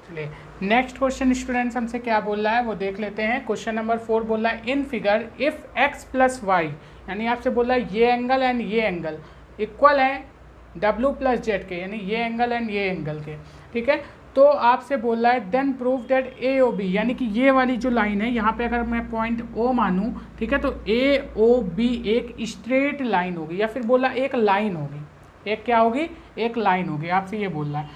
चलिए नेक्स्ट क्वेश्चन स्टूडेंट्स हमसे क्या बोल रहा है वो देख लेते हैं। क्वेश्चन नंबर 4 बोल रहा है in figure if x plus y, यानी आपसे बोल रहा है ये एंगल एंड ये एंगल इक्वल है W प्लस जेड के, यानी ये एंगल एंड ये एंगल के, ठीक है। तो आपसे बोल रहा है देन प्रूव दैट AOB, यानी कि ये वाली जो लाइन है यहाँ पे अगर मैं पॉइंट O मानूँ, ठीक है, तो AOB एक स्ट्रेट लाइन होगी, या फिर बोला एक लाइन होगी, एक क्या होगी, एक लाइन होगी। आपसे ये बोल रहा है,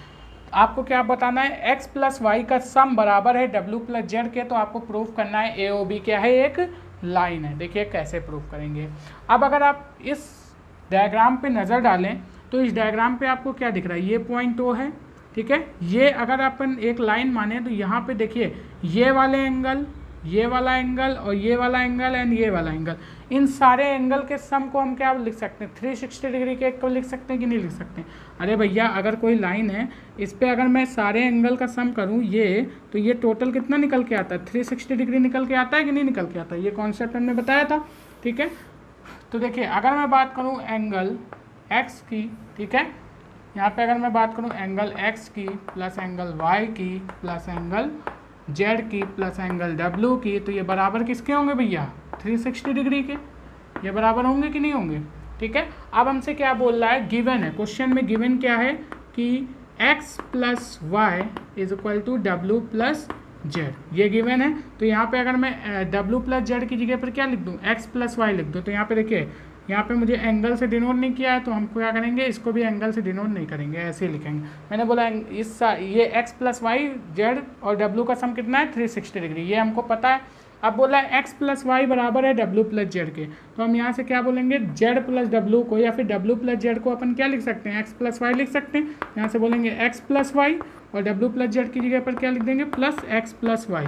आपको क्या बताना है, x प्लस वाई का सम बराबर है W प्लस जेड के, तो आपको प्रूव करना है AOB क्या है, एक लाइन है। देखिए कैसे प्रूव करेंगे। अब अगर आप इस डायग्राम पे नज़र डालें तो इस डायग्राम पे आपको क्या दिख रहा है, ये पॉइंट O है, ठीक है। ये अगर अपन एक लाइन माने तो यहाँ पे देखिए ये वाले एंगल, ये वाला एंगल और ये वाला एंगल एंड ये वाला एंगल, इन सारे एंगल के सम को हम क्या लिख सकते हैं, 360 डिग्री के को लिख सकते हैं कि नहीं लिख सकते। अरे भैया अगर कोई लाइन है इस पर अगर मैं सारे एंगल का सम करूँ ये, तो ये टोटल कितना निकल के आता है, 360 डिग्री निकल के आता है कि नहीं निकल के आता है। ये कॉन्सेप्ट हमने बताया था, ठीक है। तो देखिए अगर मैं बात करूँ एंगल एक्स की, ठीक है, यहाँ पे अगर मैं बात करूँ एंगल x की प्लस एंगल y की प्लस एंगल z की प्लस एंगल w की, तो ये बराबर किसके होंगे भैया, 360 डिग्री के। ये बराबर होंगे कि नहीं होंगे, ठीक है। अब हमसे क्या बोल रहा है, गिवन है, क्वेश्चन में गिवन क्या है कि x plus y is equal to डब्ल्यू प्लस जेड, ये गिवन है। तो यहाँ पे अगर मैं w प्लस जेड की जगह पर क्या लिख दूँ, x प्लस वाई लिख दूँ, तो यहाँ पे देखिए यहाँ पे मुझे एंगल से डिनोट नहीं किया है, तो हम क्या करेंगे, इसको भी एंगल से डिनोट नहीं करेंगे, ऐसे ही लिखेंगे। मैंने बोला ये x प्लस वाई जेड और w का सम कितना है, 360 डिग्री, ये हमको पता है। अब बोला है x प्लस वाई बराबर है w प्लस जेड के, तो हम यहाँ से क्या बोलेंगे, z प्लस w को या फिर w प्लस जेड को अपन क्या लिख सकते हैं, x प्लस वाई लिख सकते हैं। यहाँ से बोलेंगे x प्लस वाई और w प्लस जेड की जगह पर क्या लिख देंगे, प्लस x प्लस वाई।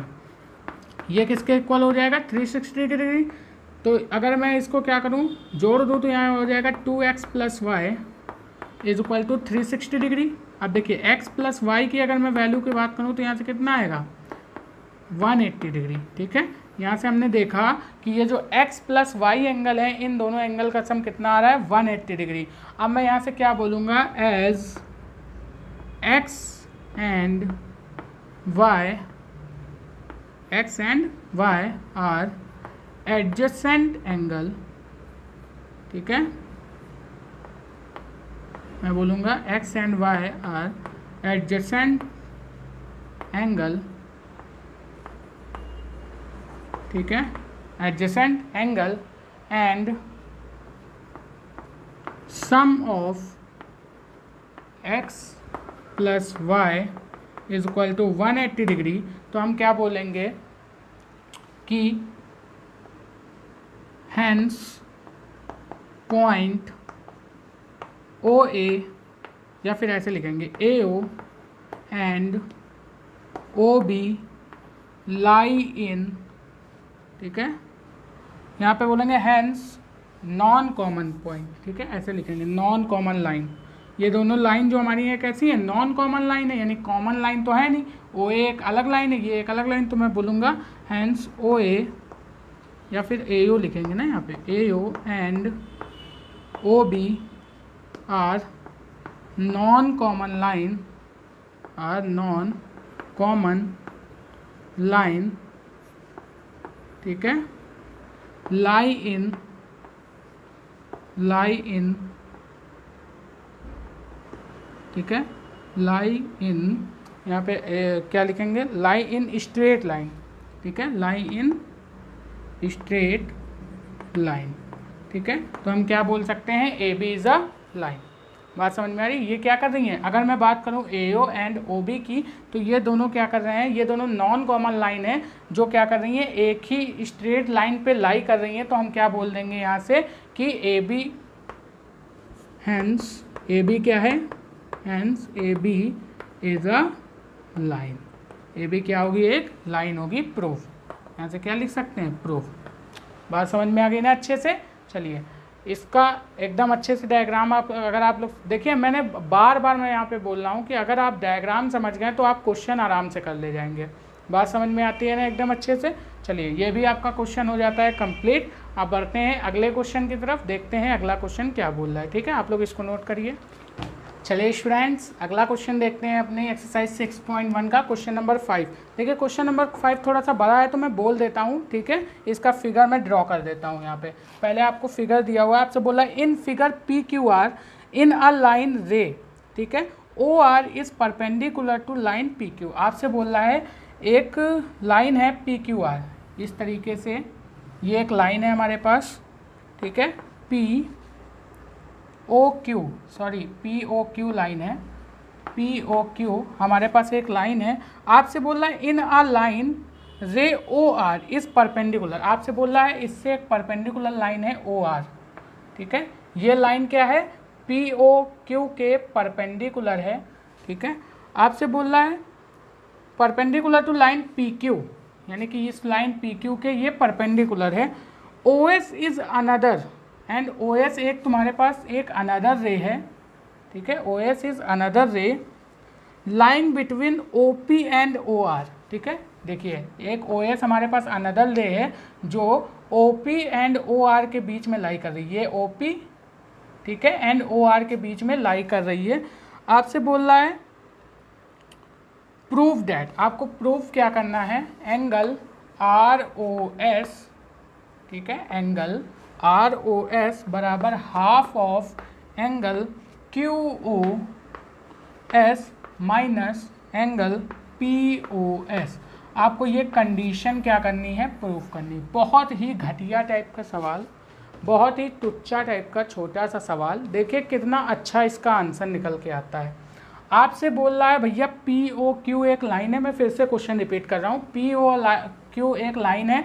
ये किसके इक्वल हो जाएगा, 360 डिग्री। तो अगर मैं इसको क्या करूं, जोड़ दूं, तो यहाँ हो जाएगा 2x plus y is equal to 360 degree. अब देखिए x प्लस वाई की अगर मैं वैल्यू की बात करूं तो यहाँ से कितना आएगा, 180 डिग्री, ठीक है। यहाँ से हमने देखा कि ये जो x प्लस वाई एंगल है, इन दोनों एंगल का सम कितना आ रहा है, 180 डिग्री। अब मैं यहाँ से क्या बोलूँगा, as x and y are adjacent angle, ठीक है, मैं बोलूँगा x and y are adjacent angle, ठीक है, adjacent angle and sum of x plus y is equal to 180 degree. तो हम क्या बोलेंगे कि हैंस पॉइंट OA, या फिर ऐसे लिखेंगे AO एंड OB लाई इन, ठीक है, यहाँ पे बोलेंगे हैंस नॉन कॉमन पॉइंट, ठीक है, ऐसे लिखेंगे नॉन कॉमन लाइन। ये दोनों लाइन जो हमारी है कैसी है, नॉन कॉमन लाइन है, यानी कॉमन लाइन तो है नहीं, OA एक अलग लाइन है, ये एक अलग लाइन, तो मैं बोलूँगा हैंस OA या फिर AO लिखेंगे ना यहाँ पे, AO and OB are non common line, are non common line, ठीक है, लाई इन ठीक है, लाई इन, यहाँ पे क्या लिखेंगे, लाई इन स्ट्रेट लाइन, ठीक है, लाई इन स्ट्रेट लाइन, ठीक है। तो हम क्या बोल सकते हैं, AB इज़ अ लाइन। बात समझ में आ रही, ये क्या कर रही हैं, अगर मैं बात करूं AO एंड OB की, तो ये दोनों क्या कर रहे हैं, ये दोनों नॉन कॉमन लाइन है, जो क्या कर रही हैं, एक ही स्ट्रेट लाइन पे लाई कर रही हैं। तो हम क्या बोल देंगे यहाँ से कि AB, हैंस AB क्या है, hence AB is a line, AB क्या होगी, एक लाइन होगी, प्रूफ। यहाँ से क्या लिख सकते हैं, प्रूफ। बात समझ में आ गई ना अच्छे से। चलिए इसका एकदम अच्छे से डायग्राम आप अगर आप लोग देखिए, मैंने बार बार मैं यहाँ पे बोल रहा हूँ कि अगर आप डायग्राम समझ गए तो आप क्वेश्चन आराम से कर ले जाएंगे। बात समझ में आती है ना एकदम अच्छे से। चलिए ये भी आपका क्वेश्चन हो जाता है कंप्लीट। आप बढ़ते हैं अगले क्वेश्चन की तरफ, देखते हैं अगला क्वेश्चन क्या बोल रहा है। ठीक है, आप लोग इसको नोट करिए। चलिए स्टूडेंट्स अगला क्वेश्चन देखते हैं अपने एक्सरसाइज 6.1 का क्वेश्चन नंबर 5। देखिए क्वेश्चन नंबर 5 थोड़ा सा बड़ा है तो मैं बोल देता हूँ, ठीक है। इसका फिगर मैं ड्रॉ कर देता हूँ। यहाँ पे पहले आपको फिगर दिया हुआ है, आपसे बोला in figure PQR in a line ray, ठीक है, o r is perpendicular to line p q. आपसे बोल रहा है एक लाइन है पी क्यू आर, इस तरीके से ये एक लाइन है हमारे पास, ठीक है, पी ओ क्यू लाइन है, पी ओ क्यू हमारे पास एक लाइन है। आपसे बोल रहा है इन अ लाइन रे ओ आर इज परपेंडिकुलर, आपसे बोल रहा है इससे एक परपेंडिकुलर लाइन है ओ आर, ठीक है, ये लाइन क्या है, पी ओ क्यू के परपेंडिकुलर है, ठीक है। आपसे बोल रहा है perpendicular to line p q, यानी कि इस लाइन पी क्यू के ये परपेंडिकुलर है। O s is another, and o s एक तुम्हारे पास एक अनदर रे है, ठीक है, o s is another ray line between o p and o r, ठीक है। देखिए एक ओ एस हमारे पास अनदर रे है जो o p and o r के बीच में लाई कर रही है, ओ पी, ठीक है, एंड ओ आर के बीच में लाई कर रही है। आपसे बोल रहा है प्रूव दैट, आपको प्रूफ क्या करना है, एंगल आर ओ एस, ठीक है, एंगल आर ओ एस बराबर half of angle Q O S minus angle P O s. आपको ये कंडीशन क्या करनी है, प्रूफ करनी। बहुत ही घटिया टाइप का सवाल, बहुत ही टुच्चा टाइप का छोटा सा सवाल, देखिए कितना अच्छा इसका आंसर निकल के आता है। आपसे बोल रहा है भैया पी ओ क्यू एक लाइन है, मैं फिर से क्वेश्चन रिपीट कर रहा हूँ, पी ओ क्यू एक लाइन है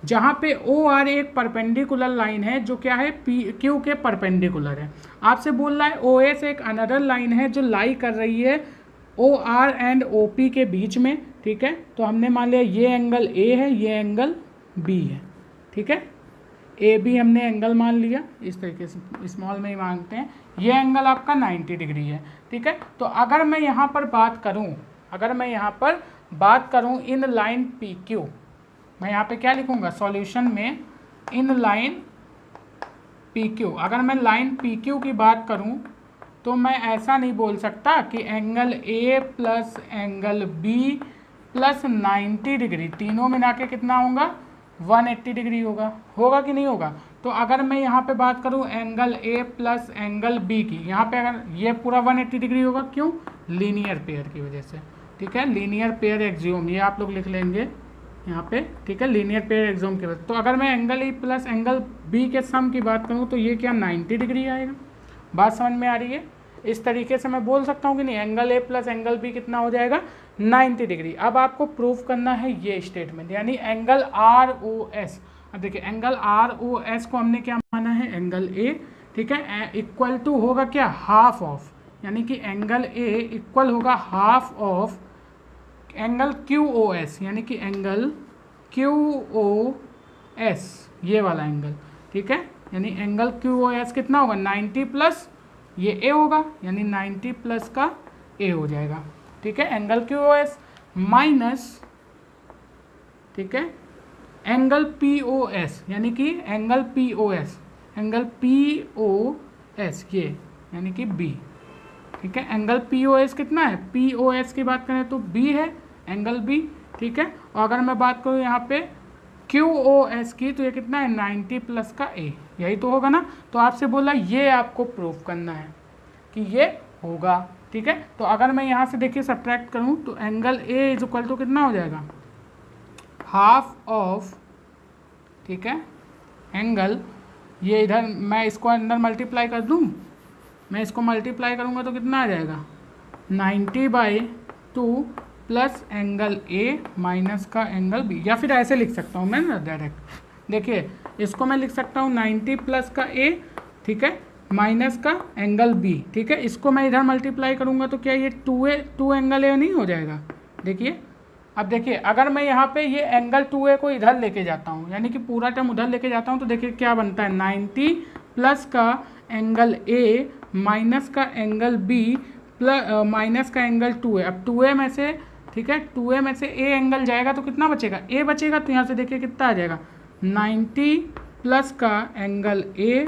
जहाँ पे ओ आर एक परपेंडिकुलर लाइन है जो क्या है पी क्यू के परपेंडिकुलर है। आपसे बोल रहा है ओ एस एक अनदर लाइन है जो लाई कर रही है o r and o p के बीच में, ठीक है। तो हमने मान लिया ये एंगल ए है, ये एंगल बी है, ठीक है, ए बी हमने एंगल मान लिया, इस तरीके से स्मॉल में ही मांगते हैं। ये एंगल आपका 90 डिग्री है, ठीक है। तो अगर मैं यहाँ पर बात करूँ इन लाइन पी क्यू, मैं यहाँ पे क्या लिखूँगा सॉल्यूशन में, इन लाइन पी क्यू, अगर मैं लाइन पी क्यू की बात करूँ तो मैं ऐसा नहीं बोल सकता कि एंगल ए plus angle b plus 90 degree, तीनों मिला के कितना होगा 180 डिग्री होगा कि नहीं होगा। तो अगर मैं यहाँ पे बात करूँ एंगल ए प्लस एंगल बी की, यहाँ पे अगर ये पूरा 180 डिग्री होगा, क्यों, लीनियर पेयर की वजह से, ठीक है, लीनियर पेयर एक्सियोम, ये आप लोग लिख लेंगे यहाँ पे, ठीक है, लीनियर पेयर एक्सियोम की वजह से। तो अगर मैं एंगल ए प्लस एंगल बी के सम की बात करूँ तो ये क्या 90 डिग्री आएगा। बात समझ में आ रही है। इस तरीके से मैं बोल सकता हूँ कि नहीं, एंगल ए प्लस एंगल बी कितना हो जाएगा 90 डिग्री। अब आपको प्रूफ करना है ये स्टेटमेंट, यानी एंगल आर ओ एस। अब देखिए एंगल आर ओ एस को हमने क्या माना है, एंगल ए, ठीक है, इक्वल टू होगा क्या, हाफ ऑफ, यानी कि एंगल ए इक्वल होगा half of angle Q O S, यानी कि एंगल क्यू ओ एस, ये वाला एंगल, ठीक है, यानी एंगल क्यू ओ एस कितना होगा 90 प्लस ये ए होगा, यानी 90 प्लस का ए हो जाएगा, ठीक है, angle Q O S minus, ठीक है, एंगल पी ओ एस, यानी कि angle P O S, angle P O S ये, यानी कि बी, ठीक है, एंगल पी ओ एस कितना है, पी ओ एस की बात करें तो बी है एंगल बी, ठीक है। और अगर मैं बात करूँ यहाँ पे क्यू ओ एस की तो ये कितना है 90 प्लस का ए, यही तो होगा ना। तो आपसे बोला ये आपको प्रूफ करना है कि ये होगा, ठीक है। तो अगर मैं यहाँ से देखिए सब्ट्रैक्ट करूँ तो angle A is equal to कितना हो जाएगा, हाफ ऑफ, ठीक है, एंगल, ये इधर मैं इसको अंदर मल्टीप्लाई कर दूँ, मैं इसको मल्टीप्लाई करूँगा तो कितना आ जाएगा 90/2 प्लस एंगल ए माइनस का एंगल बी, या फिर ऐसे लिख सकता हूँ मैं ना डायरेक्ट, देखिए इसको मैं लिख सकता हूँ 90 प्लस का ए, ठीक है, माइनस का एंगल बी, ठीक है, इसको मैं इधर मल्टीप्लाई करूँगा तो क्या ये 2 एंगल ए नहीं हो जाएगा। देखिए अब देखिए अगर मैं यहाँ पे ये एंगल 2a को इधर लेके जाता हूँ, यानी कि पूरा टर्म उधर लेके जाता हूँ, तो देखिए क्या बनता है 90 प्लस का एंगल a माइनस का एंगल b प्लस माइनस का एंगल 2a। अब 2a में से, ठीक है, 2a में से a एंगल जाएगा तो कितना बचेगा, a बचेगा, तो यहाँ से देखिए कितना आ जाएगा 90 प्लस का एंगल a,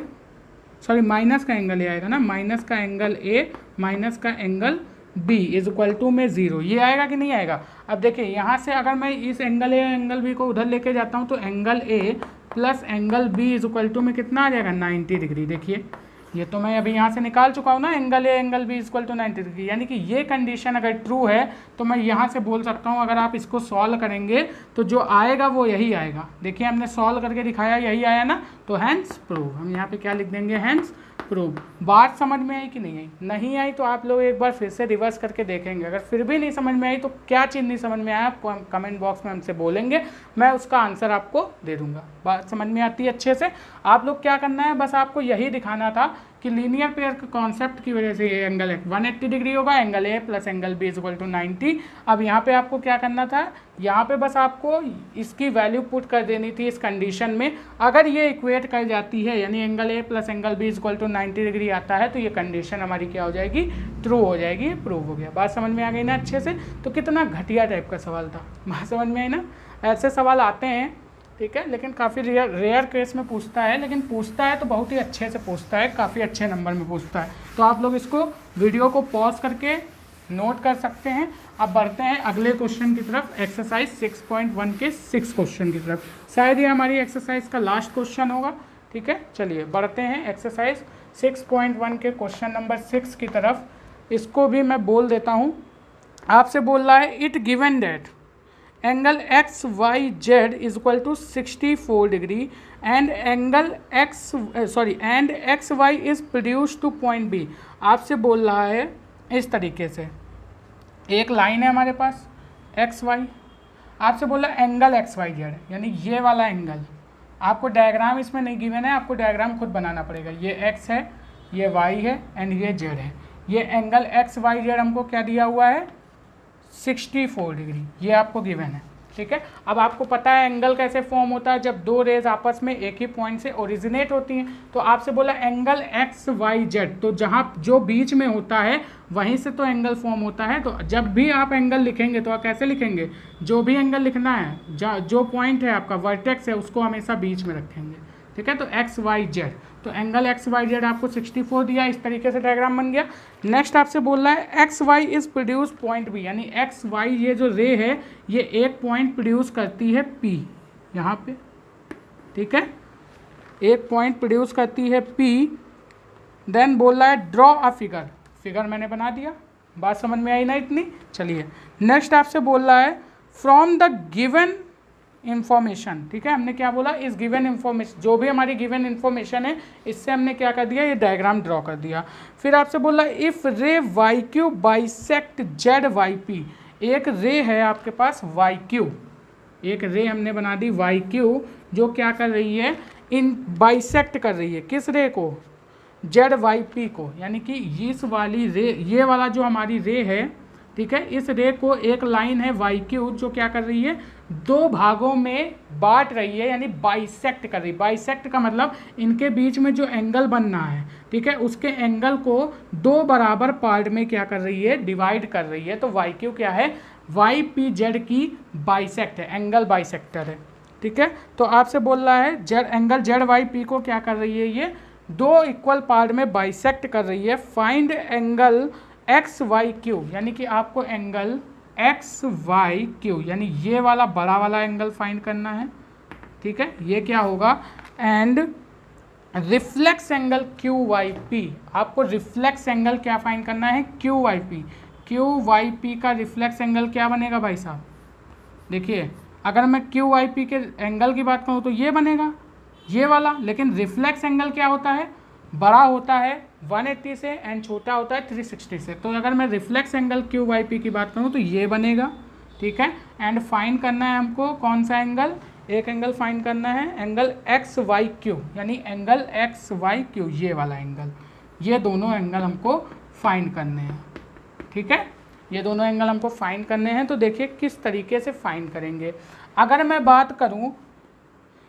सॉरी माइनस का एंगल ए आएगा ना, माइनस का एंगल ए माइनस का angle B is equal to में 0, ये आएगा कि नहीं आएगा। अब देखिए यहाँ से अगर मैं इस एंगल ए एंगल बी को उधर लेके जाता हूँ तो angle A plus angle B is equal to में कितना आ जाएगा 90 डिग्री। देखिए ये तो मैं अभी यहाँ से निकाल चुका हूँ ना, angle A angle B equal to 90 degree, यानी कि ये कंडीशन अगर ट्रू है तो मैं यहाँ से बोल सकता हूँ अगर आप इसको सॉल्व करेंगे तो जो आएगा वो यही आएगा। देखिए हमने सॉल्व करके दिखाया, यही आया ना, तो हैंस प्रूव। हम यहाँ पे क्या लिख देंगे, हैंस प्रूव। बात समझ में आई कि नहीं आई? नहीं आई तो आप लोग एक बार फिर से रिवर्स करके देखेंगे। अगर फिर भी नहीं समझ में आई तो क्या चीज़ नहीं समझ में आया आप कमेंट बॉक्स में हमसे बोलेंगे, मैं उसका आंसर आपको दे दूंगा। बात समझ में आती है अच्छे से? आप लोग क्या करना है, बस आपको यही दिखाना था कि लीनियर पेयर के कॉन्सेप्ट की वजह से ये एंगल 180 डिग्री होगा, angle A plus angle B is equal to 90। अब यहाँ पे आपको क्या करना था, यहाँ पे बस आपको इसकी वैल्यू पुट कर देनी थी इस कंडीशन में। अगर ये इक्वेट कर जाती है, यानी angle A plus angle B is equal to 90 degree आता है, तो ये कंडीशन हमारी क्या हो जाएगी, ट्रू हो जाएगी, प्रूव हो गया। बात समझ में आ गई ना अच्छे से? तो कितना घटिया टाइप का सवाल था, बात समझ में आई ना? ऐसे सवाल आते हैं, ठीक है, लेकिन काफ़ी रेयर केस में पूछता है, लेकिन पूछता है तो बहुत ही अच्छे से पूछता है, काफ़ी अच्छे नंबर में पूछता है। तो आप लोग इसको वीडियो को पॉज करके नोट कर सकते हैं। अब बढ़ते हैं अगले क्वेश्चन की तरफ, एक्सरसाइज 6.1 के 6 क्वेश्चन की तरफ। शायद ये हमारी एक्सरसाइज का लास्ट क्वेश्चन होगा, ठीक है। चलिए बढ़ते हैं एक्सरसाइज 6.1 के क्वेश्चन नंबर 6 की तरफ। इसको भी मैं बोल देता हूँ। आपसे बोल रहा है, it given that angle X Y Z is equal to 64 degree and angle and X Y is produce to point B. आपसे बोल रहा है इस तरीके से, एक लाइन है हमारे पास एक्स वाई, आपसे बोला एंगल एक्स वाई जेड, यानी ये वाला एंगल। आपको डायग्राम इसमें नहीं गिवन है, आपको डायग्राम खुद बनाना पड़ेगा। ये एक्स है, ये वाई है एंड ये जेड है। ये एंगल एक्स वाई जेड हमको क्या दिया हुआ है, 64 डिग्री, ये आपको गिवन है, ठीक है। अब आपको पता है एंगल कैसे फॉर्म होता है, जब दो रेज आपस में एक ही पॉइंट से ओरिजिनेट होती हैं। तो आपसे बोला एंगल एक्स वाई जेड, तो जहाँ जो बीच में होता है वहीं से तो एंगल फॉर्म होता है। तो जब भी आप एंगल लिखेंगे तो आप कैसे लिखेंगे, जो भी एंगल लिखना है, जो पॉइंट है आपका वर्टेक्स है, उसको हमेशा बीच में रखेंगे, ठीक है। तो एक्स वाई जेड, तो एंगल एक्स वाई जेड आपको 64 दिया, इस तरीके से डायग्राम बन गया। नेक्स्ट आपसे बोल रहा है X Y is produce point B, यानी एक्स वाई ये जो रे है ये एक पॉइंट प्रोड्यूस करती है पी, यहाँ पे, ठीक है, एक पॉइंट प्रोड्यूस करती है पी। देन बोल रहा है ड्रॉ अ फिगर, फिगर मैंने बना दिया। बात समझ में आई ना इतनी? चलिए नेक्स्ट आपसे बोल रहा है फ्रॉम द गिवन इंफॉर्मेशन, ठीक है। हमने क्या बोला, इस गिवन इंफॉर्मेशन, जो भी हमारी गिवन इंफॉर्मेशन है इससे हमने क्या कर दिया, ये डायग्राम ड्रॉ कर दिया। फिर आपसे बोला if ray Y Q bisect Z Y P, एक रे है आपके पास वाई क्यू, एक रे हमने बना दी वाई क्यू, जो क्या कर रही है, इन बाइसेक्ट कर रही है किस रे को, जेड वाई पी को, यानी कि इस वाली रे, ये वाला जो हमारी रे है, ठीक है, इस रे को एक लाइन है वाई क्यू जो क्या कर रही है, दो भागों में बांट रही है, यानी बाइसेक्ट कर रही है। बाइसेक्ट का मतलब इनके बीच में जो एंगल बनना है, ठीक है, उसके एंगल को दो बराबर पार्ट में क्या कर रही है, डिवाइड कर रही है। तो वाई क्यू क्या है, वाई पी जेड की बाइसेक्ट है, एंगल बाइसेक्टर है, ठीक है। तो आपसे बोल रहा है Z angle Z Y P को क्या कर रही है, ये दो इक्वल पार्ट में बाइसेक्ट कर रही है। Find angle X Y Q, यानी कि आपको एंगल एक्स वाई क्यू, यानी ये वाला बड़ा वाला एंगल फाइंड करना है, ठीक है, ये क्या होगा, and reflex angle Q Y P, आपको रिफ्लेक्स एंगल क्या फाइंड करना है, Q Y P. Q Y P का रिफ्लेक्स एंगल क्या बनेगा भाई साहब, देखिए अगर मैं क्यू वाई पी के एंगल की बात करूँ तो ये बनेगा, ये वाला, लेकिन रिफ्लेक्स एंगल क्या होता है, बड़ा होता है 180 से एंड छोटा होता है 360 से। तो अगर मैं reflex angle Q Y P की बात करूँ तो ये बनेगा, ठीक है। एंड फाइंड करना है हमको कौन सा एंगल, एक एंगल फाइंड करना है एंगल एक्स वाई क्यू, यानी एंगल एक्स वाई क्यू, ये वाला एंगल, ये दोनों एंगल हमको फाइंड करने हैं, ठीक है, ये दोनों एंगल हमको फाइंड करने हैं। तो देखिए किस तरीके से फाइंड करेंगे। अगर मैं बात करूँ,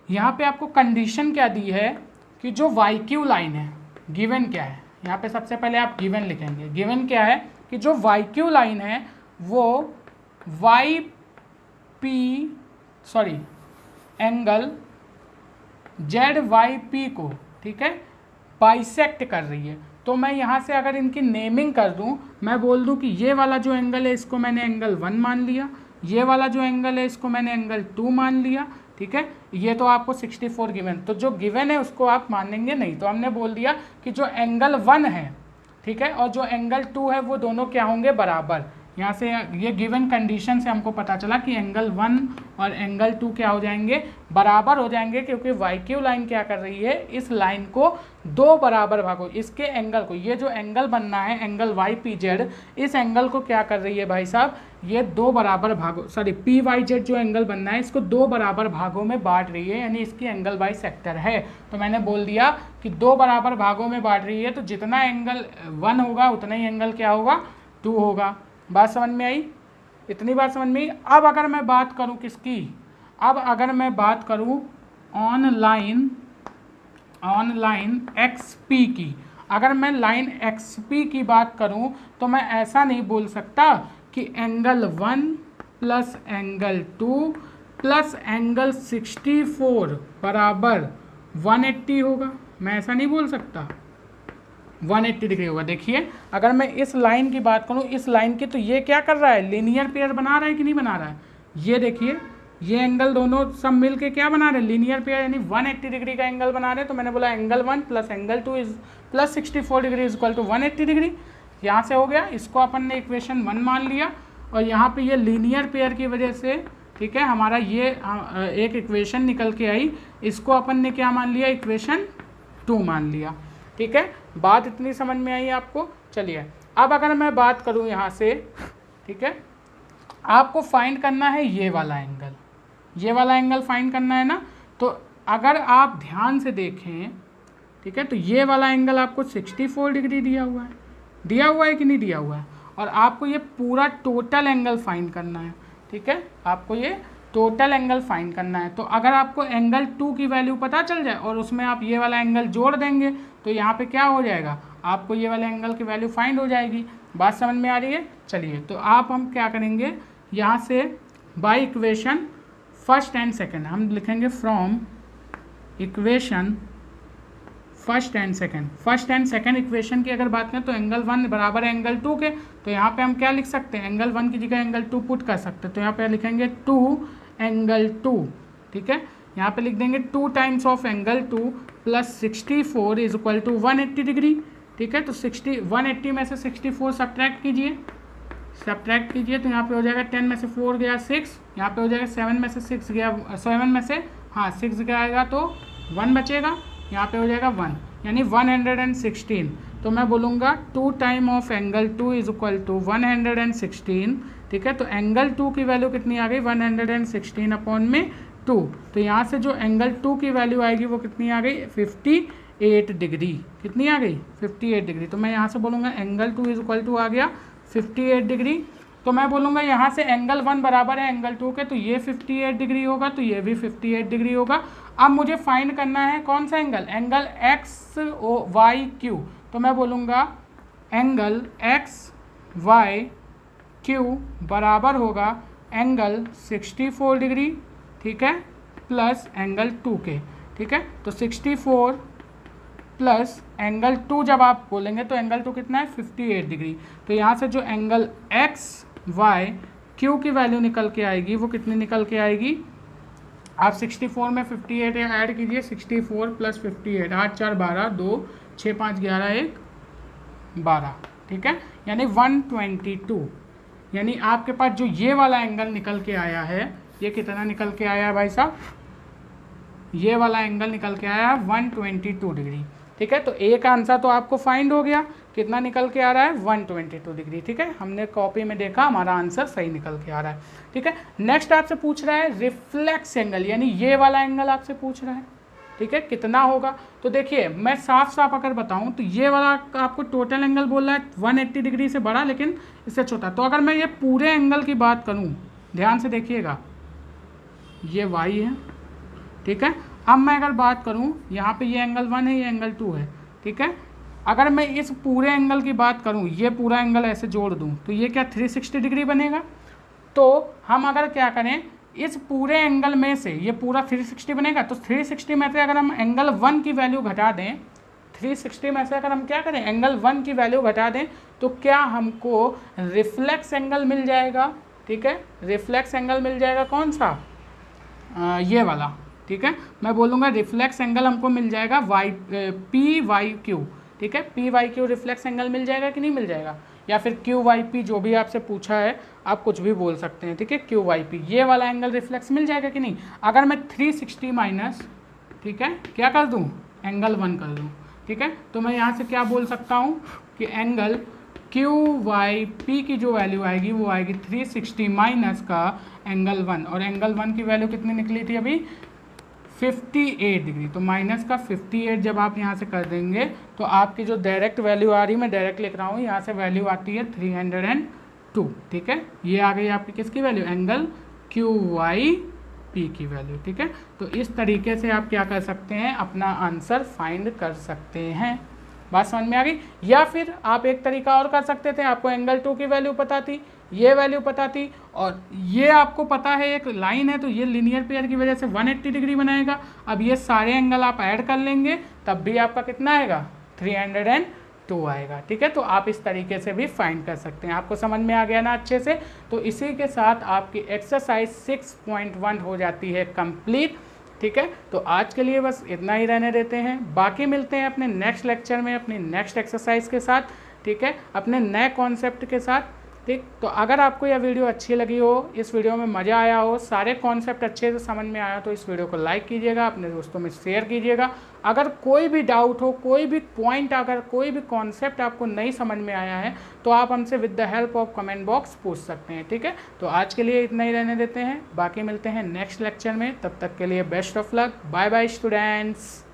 यहाँ पे आपको कंडीशन क्या दी है कि जो वाई क्यू लाइन है, गिवन क्या है, यहाँ पे सबसे पहले आप गिवन लिखेंगे। गिवन क्या है कि जो वाई क्यू लाइन है वो Y P angle Z Y P को, ठीक है, बाइसेक्ट कर रही है। तो मैं यहाँ से अगर इनकी नेमिंग कर दूँ, मैं बोल दूँ कि ये वाला जो एंगल है इसको मैंने एंगल 1 मान लिया, ये वाला जो एंगल है इसको मैंने एंगल 2 मान लिया, ठीक है, ये तो आपको 64 गिवन, तो जो गिवन है उसको आप मानेंगे नहीं। तो हमने बोल दिया कि जो एंगल 1 है, ठीक है, और जो एंगल 2 है वो दोनों क्या होंगे, बराबर। यहाँ से ये गिवन कंडीशन से हमको पता चला कि एंगल 1 और एंगल 2 क्या हो जाएंगे, बराबर हो जाएंगे, क्योंकि वाई क्यू लाइन क्या कर रही है, इस लाइन को 2 बराबर भागों, इसके एंगल को, ये जो एंगल बनना है एंगल वाई पी जेड, इस एंगल को क्या कर रही है भाई साहब, ये 2 बराबर भागों, सॉरी पी वाई जेड जो एंगल बनना है इसको 2 बराबर भागों में बांट रही है, यानी इसकी एंगल बाई सेक्टर है। तो मैंने बोल दिया कि 2 बराबर भागों में बांट रही है, तो जितना एंगल 1 होगा उतना ही एंगल क्या होगा, 2 होगा। बात समझ में आई, इतनी बात समझ में आई। अब अगर मैं बात करूं किसकी, अब अगर मैं बात करूं ऑन लाइन एक्स पी की, अगर मैं लाइन एक्स पी की बात करूं तो मैं ऐसा नहीं बोल सकता कि angle 1 plus angle 2 plus angle 64 बराबर 180 होगा, मैं ऐसा नहीं बोल सकता, 180 डिग्री होगा। देखिए अगर मैं इस लाइन की बात करूं, इस लाइन की, तो ये क्या कर रहा है, लीनियर पेयर बना रहा है कि नहीं बना रहा है, ये देखिए ये एंगल दोनों सब मिल के क्या बना रहे हैं, लीनियर पेयर, यानी 180 डिग्री का एंगल बना रहे हैं। तो मैंने बोला angle 1 plus angle 2 is plus 64 degree is equal to 180 degree. यहाँ से हो गया, इसको अपन ने इक्वेशन 1 मान लिया, और यहाँ पे ये लीनियर पेयर की वजह से, ठीक है, हमारा ये एक इक्वेशन निकल के आई, इसको अपन ने क्या मान लिया, इक्वेशन 2 मान लिया। ठीक है, बात इतनी समझ में आई आपको। चलिए अब अगर मैं बात करूँ यहाँ से, ठीक है, आपको फाइंड करना है ये वाला एंगल, ये वाला एंगल फाइंड करना है ना। तो अगर आप ध्यान से देखें, ठीक है, तो ये वाला एंगल आपको 64 डिग्री दिया हुआ है कि नहीं दिया हुआ है, और आपको ये पूरा टोटल एंगल फाइंड करना है। ठीक है, आपको ये टोटल एंगल फाइंड करना है। तो अगर आपको एंगल 2 की वैल्यू पता चल जाए और उसमें आप ये वाला एंगल जोड़ देंगे तो यहाँ पे क्या हो जाएगा, आपको ये वाले एंगल की वैल्यू फाइंड हो जाएगी। बात समझ में आ रही है। चलिए तो आप हम क्या करेंगे, यहाँ से by equation first and second हम लिखेंगे, from equation first and second equation की अगर बात करें तो एंगल 1 बराबर है एंगल 2 के। तो यहाँ पे हम क्या लिख सकते हैं, एंगल 1 की जगह एंगल 2 पुट कर सकते हैं। तो यहाँ पे लिखेंगे 2 एंगल 2, ठीक है, यहाँ पे लिख देंगे 2 times of angle 2 plus 64 is equal to 180 degree. ठीक है, तो 180 में से 64 सब्ट्रैक्ट कीजिए तो यहाँ पे हो जाएगा 10 में से 4 गया 6, यहाँ पे हो जाएगा 7 में से 6 गया, 7 में से 6 गया तो 1 बचेगा, यहाँ पे हो जाएगा 1, यानी 116। तो मैं बोलूँगा 2 time of angle 2 is equal to 116। ठीक है, तो एंगल 2 की वैल्यू कितनी आ गई, 116 अपॉन में 2। तो यहाँ से जो एंगल 2 की वैल्यू आएगी वो कितनी आ गई, 58 डिग्री। कितनी आ गई, 58 डिग्री। तो मैं यहाँ से बोलूँगा एंगल 2 इज इक्वल टू आ गया 58 डिग्री। तो मैं बोलूँगा यहाँ से एंगल 1 बराबर है एंगल 2 के, तो ये 58 डिग्री होगा, तो ये भी 58 डिग्री होगा। अब मुझे फाइंड करना है कौन सा angle, angle X Y Q. तो मैं बोलूँगा एंगल एक्स वाई क्यू बराबर होगा एंगल 64 डिग्री, ठीक है, प्लस एंगल 2 के। ठीक है, तो 64 प्लस एंगल 2 जब आप बोलेंगे तो एंगल 2 कितना है, 58 डिग्री। तो यहाँ से जो एंगल एक्स वाई क्यू की वैल्यू निकल के आएगी वो कितनी निकल के आएगी, आप 64 में 58 ऐड कीजिए, 64 प्लस 58, 8 4 12, 2 6 5 11 1 12, ठीक है, यानी 122। यानी आपके पास जो ये वाला एंगल निकल के आया है, ये कितना निकल के आया है भाई साहब, ये वाला एंगल निकल के आया है 122 डिग्री। ठीक है, तो ए का आंसर तो आपको फाइंड हो गया, कितना निकल के आ रहा है, 122 डिग्री। ठीक है, हमने कॉपी में देखा, हमारा आंसर सही निकल के आ रहा है। ठीक है, नेक्स्ट आपसे पूछ रहा है रिफ्लेक्स एंगल, यानी ये वाला एंगल आपसे पूछ रहा है। ठीक है, कितना होगा, तो देखिए मैं साफ साफ अगर बताऊं तो ये वाला आपको टोटल एंगल बोल रहा है 180 डिग्री से बड़ा लेकिन इससे छोटा। तो अगर मैं ये पूरे एंगल की बात करूं, ध्यान से देखिएगा, ये वाई है। ठीक है, अब मैं अगर बात करूं, यहाँ पे ये एंगल 1 है, ये एंगल 2 है। ठीक है, अगर मैं इस पूरे एंगल की बात करूं, ये पूरा एंगल ऐसे जोड़ दूं तो ये क्या 360 डिग्री बनेगा। तो हम अगर क्या करें, इस पूरे एंगल में से ये पूरा 360 बनेगा, तो 360 में से अगर हम एंगल 1 की वैल्यू घटा दें, 360 में से अगर हम क्या करें, एंगल 1 की वैल्यू घटा दें, तो क्या हमको रिफ्लेक्स एंगल मिल जाएगा। ठीक है, रिफ्लेक्स एंगल मिल जाएगा कौन सा, ये वाला, ठीक है। मैं बोलूँगा रिफ्लेक्स एंगल हमको मिल जाएगा पी वाई क्यू, ठीक है। P Y Q reflex angle मिल जाएगा कि नहीं मिल जाएगा, या फिर क्यू वाई पी, जो भी आपसे पूछा है आप कुछ भी बोल सकते हैं, ठीक है। क्यू वाई पी ये वाला एंगल रिफ्लेक्स मिल जाएगा कि नहीं। अगर मैं 360 माइनस, ठीक है, क्या कर दूँ, एंगल 1 कर दूँ, ठीक है। तो मैं यहाँ से क्या बोल सकता हूँ कि एंगल क्यू वाई पी की जो वैल्यू आएगी वो आएगी 360 माइनस का एंगल 1, और एंगल 1 की वैल्यू कितनी निकली थी अभी, 58 डिग्री। तो माइनस का 58 जब आप यहाँ से कर देंगे तो आपकी जो डायरेक्ट वैल्यू आ रही, मैं डायरेक्ट लिख रहा हूँ, यहाँ से वैल्यू आती है 302, ठीक है। ये आ गई आपकी किसकी value, angle Q Y P की वैल्यू, ठीक है। तो इस तरीके से आप क्या कर सकते हैं, अपना आंसर फाइंड कर सकते हैं। बात समझ में आ गई। या फिर आप एक तरीका और कर सकते थे, आपको एंगल 2 की वैल्यू पता थी, ये वैल्यू पता थी, और ये आपको पता है एक लाइन है तो ये लीनियर पेयर की वजह से 180 डिग्री बनाएगा। अब ये सारे एंगल आप ऐड कर लेंगे तब भी आपका कितना आएगा, 302 आएगा, ठीक है। तो आप इस तरीके से भी फाइंड कर सकते हैं। आपको समझ में आ गया ना अच्छे से। तो इसी के साथ आपकी एक्सरसाइज 6.1 हो जाती है कंप्लीट, ठीक है। तो आज के लिए बस इतना ही रहने देते हैं, बाकी मिलते हैं अपने नेक्स्ट लेक्चर में अपनी नेक्स्ट एक्सरसाइज के साथ, ठीक है, अपने नए कॉन्सेप्ट के साथ, ठीक। तो अगर आपको यह वीडियो अच्छी लगी हो, इस वीडियो में मज़ा आया हो, सारे कॉन्सेप्ट अच्छे से समझ में आया, तो इस वीडियो को लाइक कीजिएगा, अपने दोस्तों में शेयर कीजिएगा। अगर कोई भी डाउट हो, कोई भी पॉइंट, अगर कोई भी कॉन्सेप्ट आपको नहीं समझ में आया है तो आप हमसे with the help of comment box पूछ सकते हैं, ठीक है। तो आज के लिए इतना ही रहने देते हैं, बाकी मिलते हैं नेक्स्ट लेक्चर में। तब तक के लिए best of luck, bye bye students.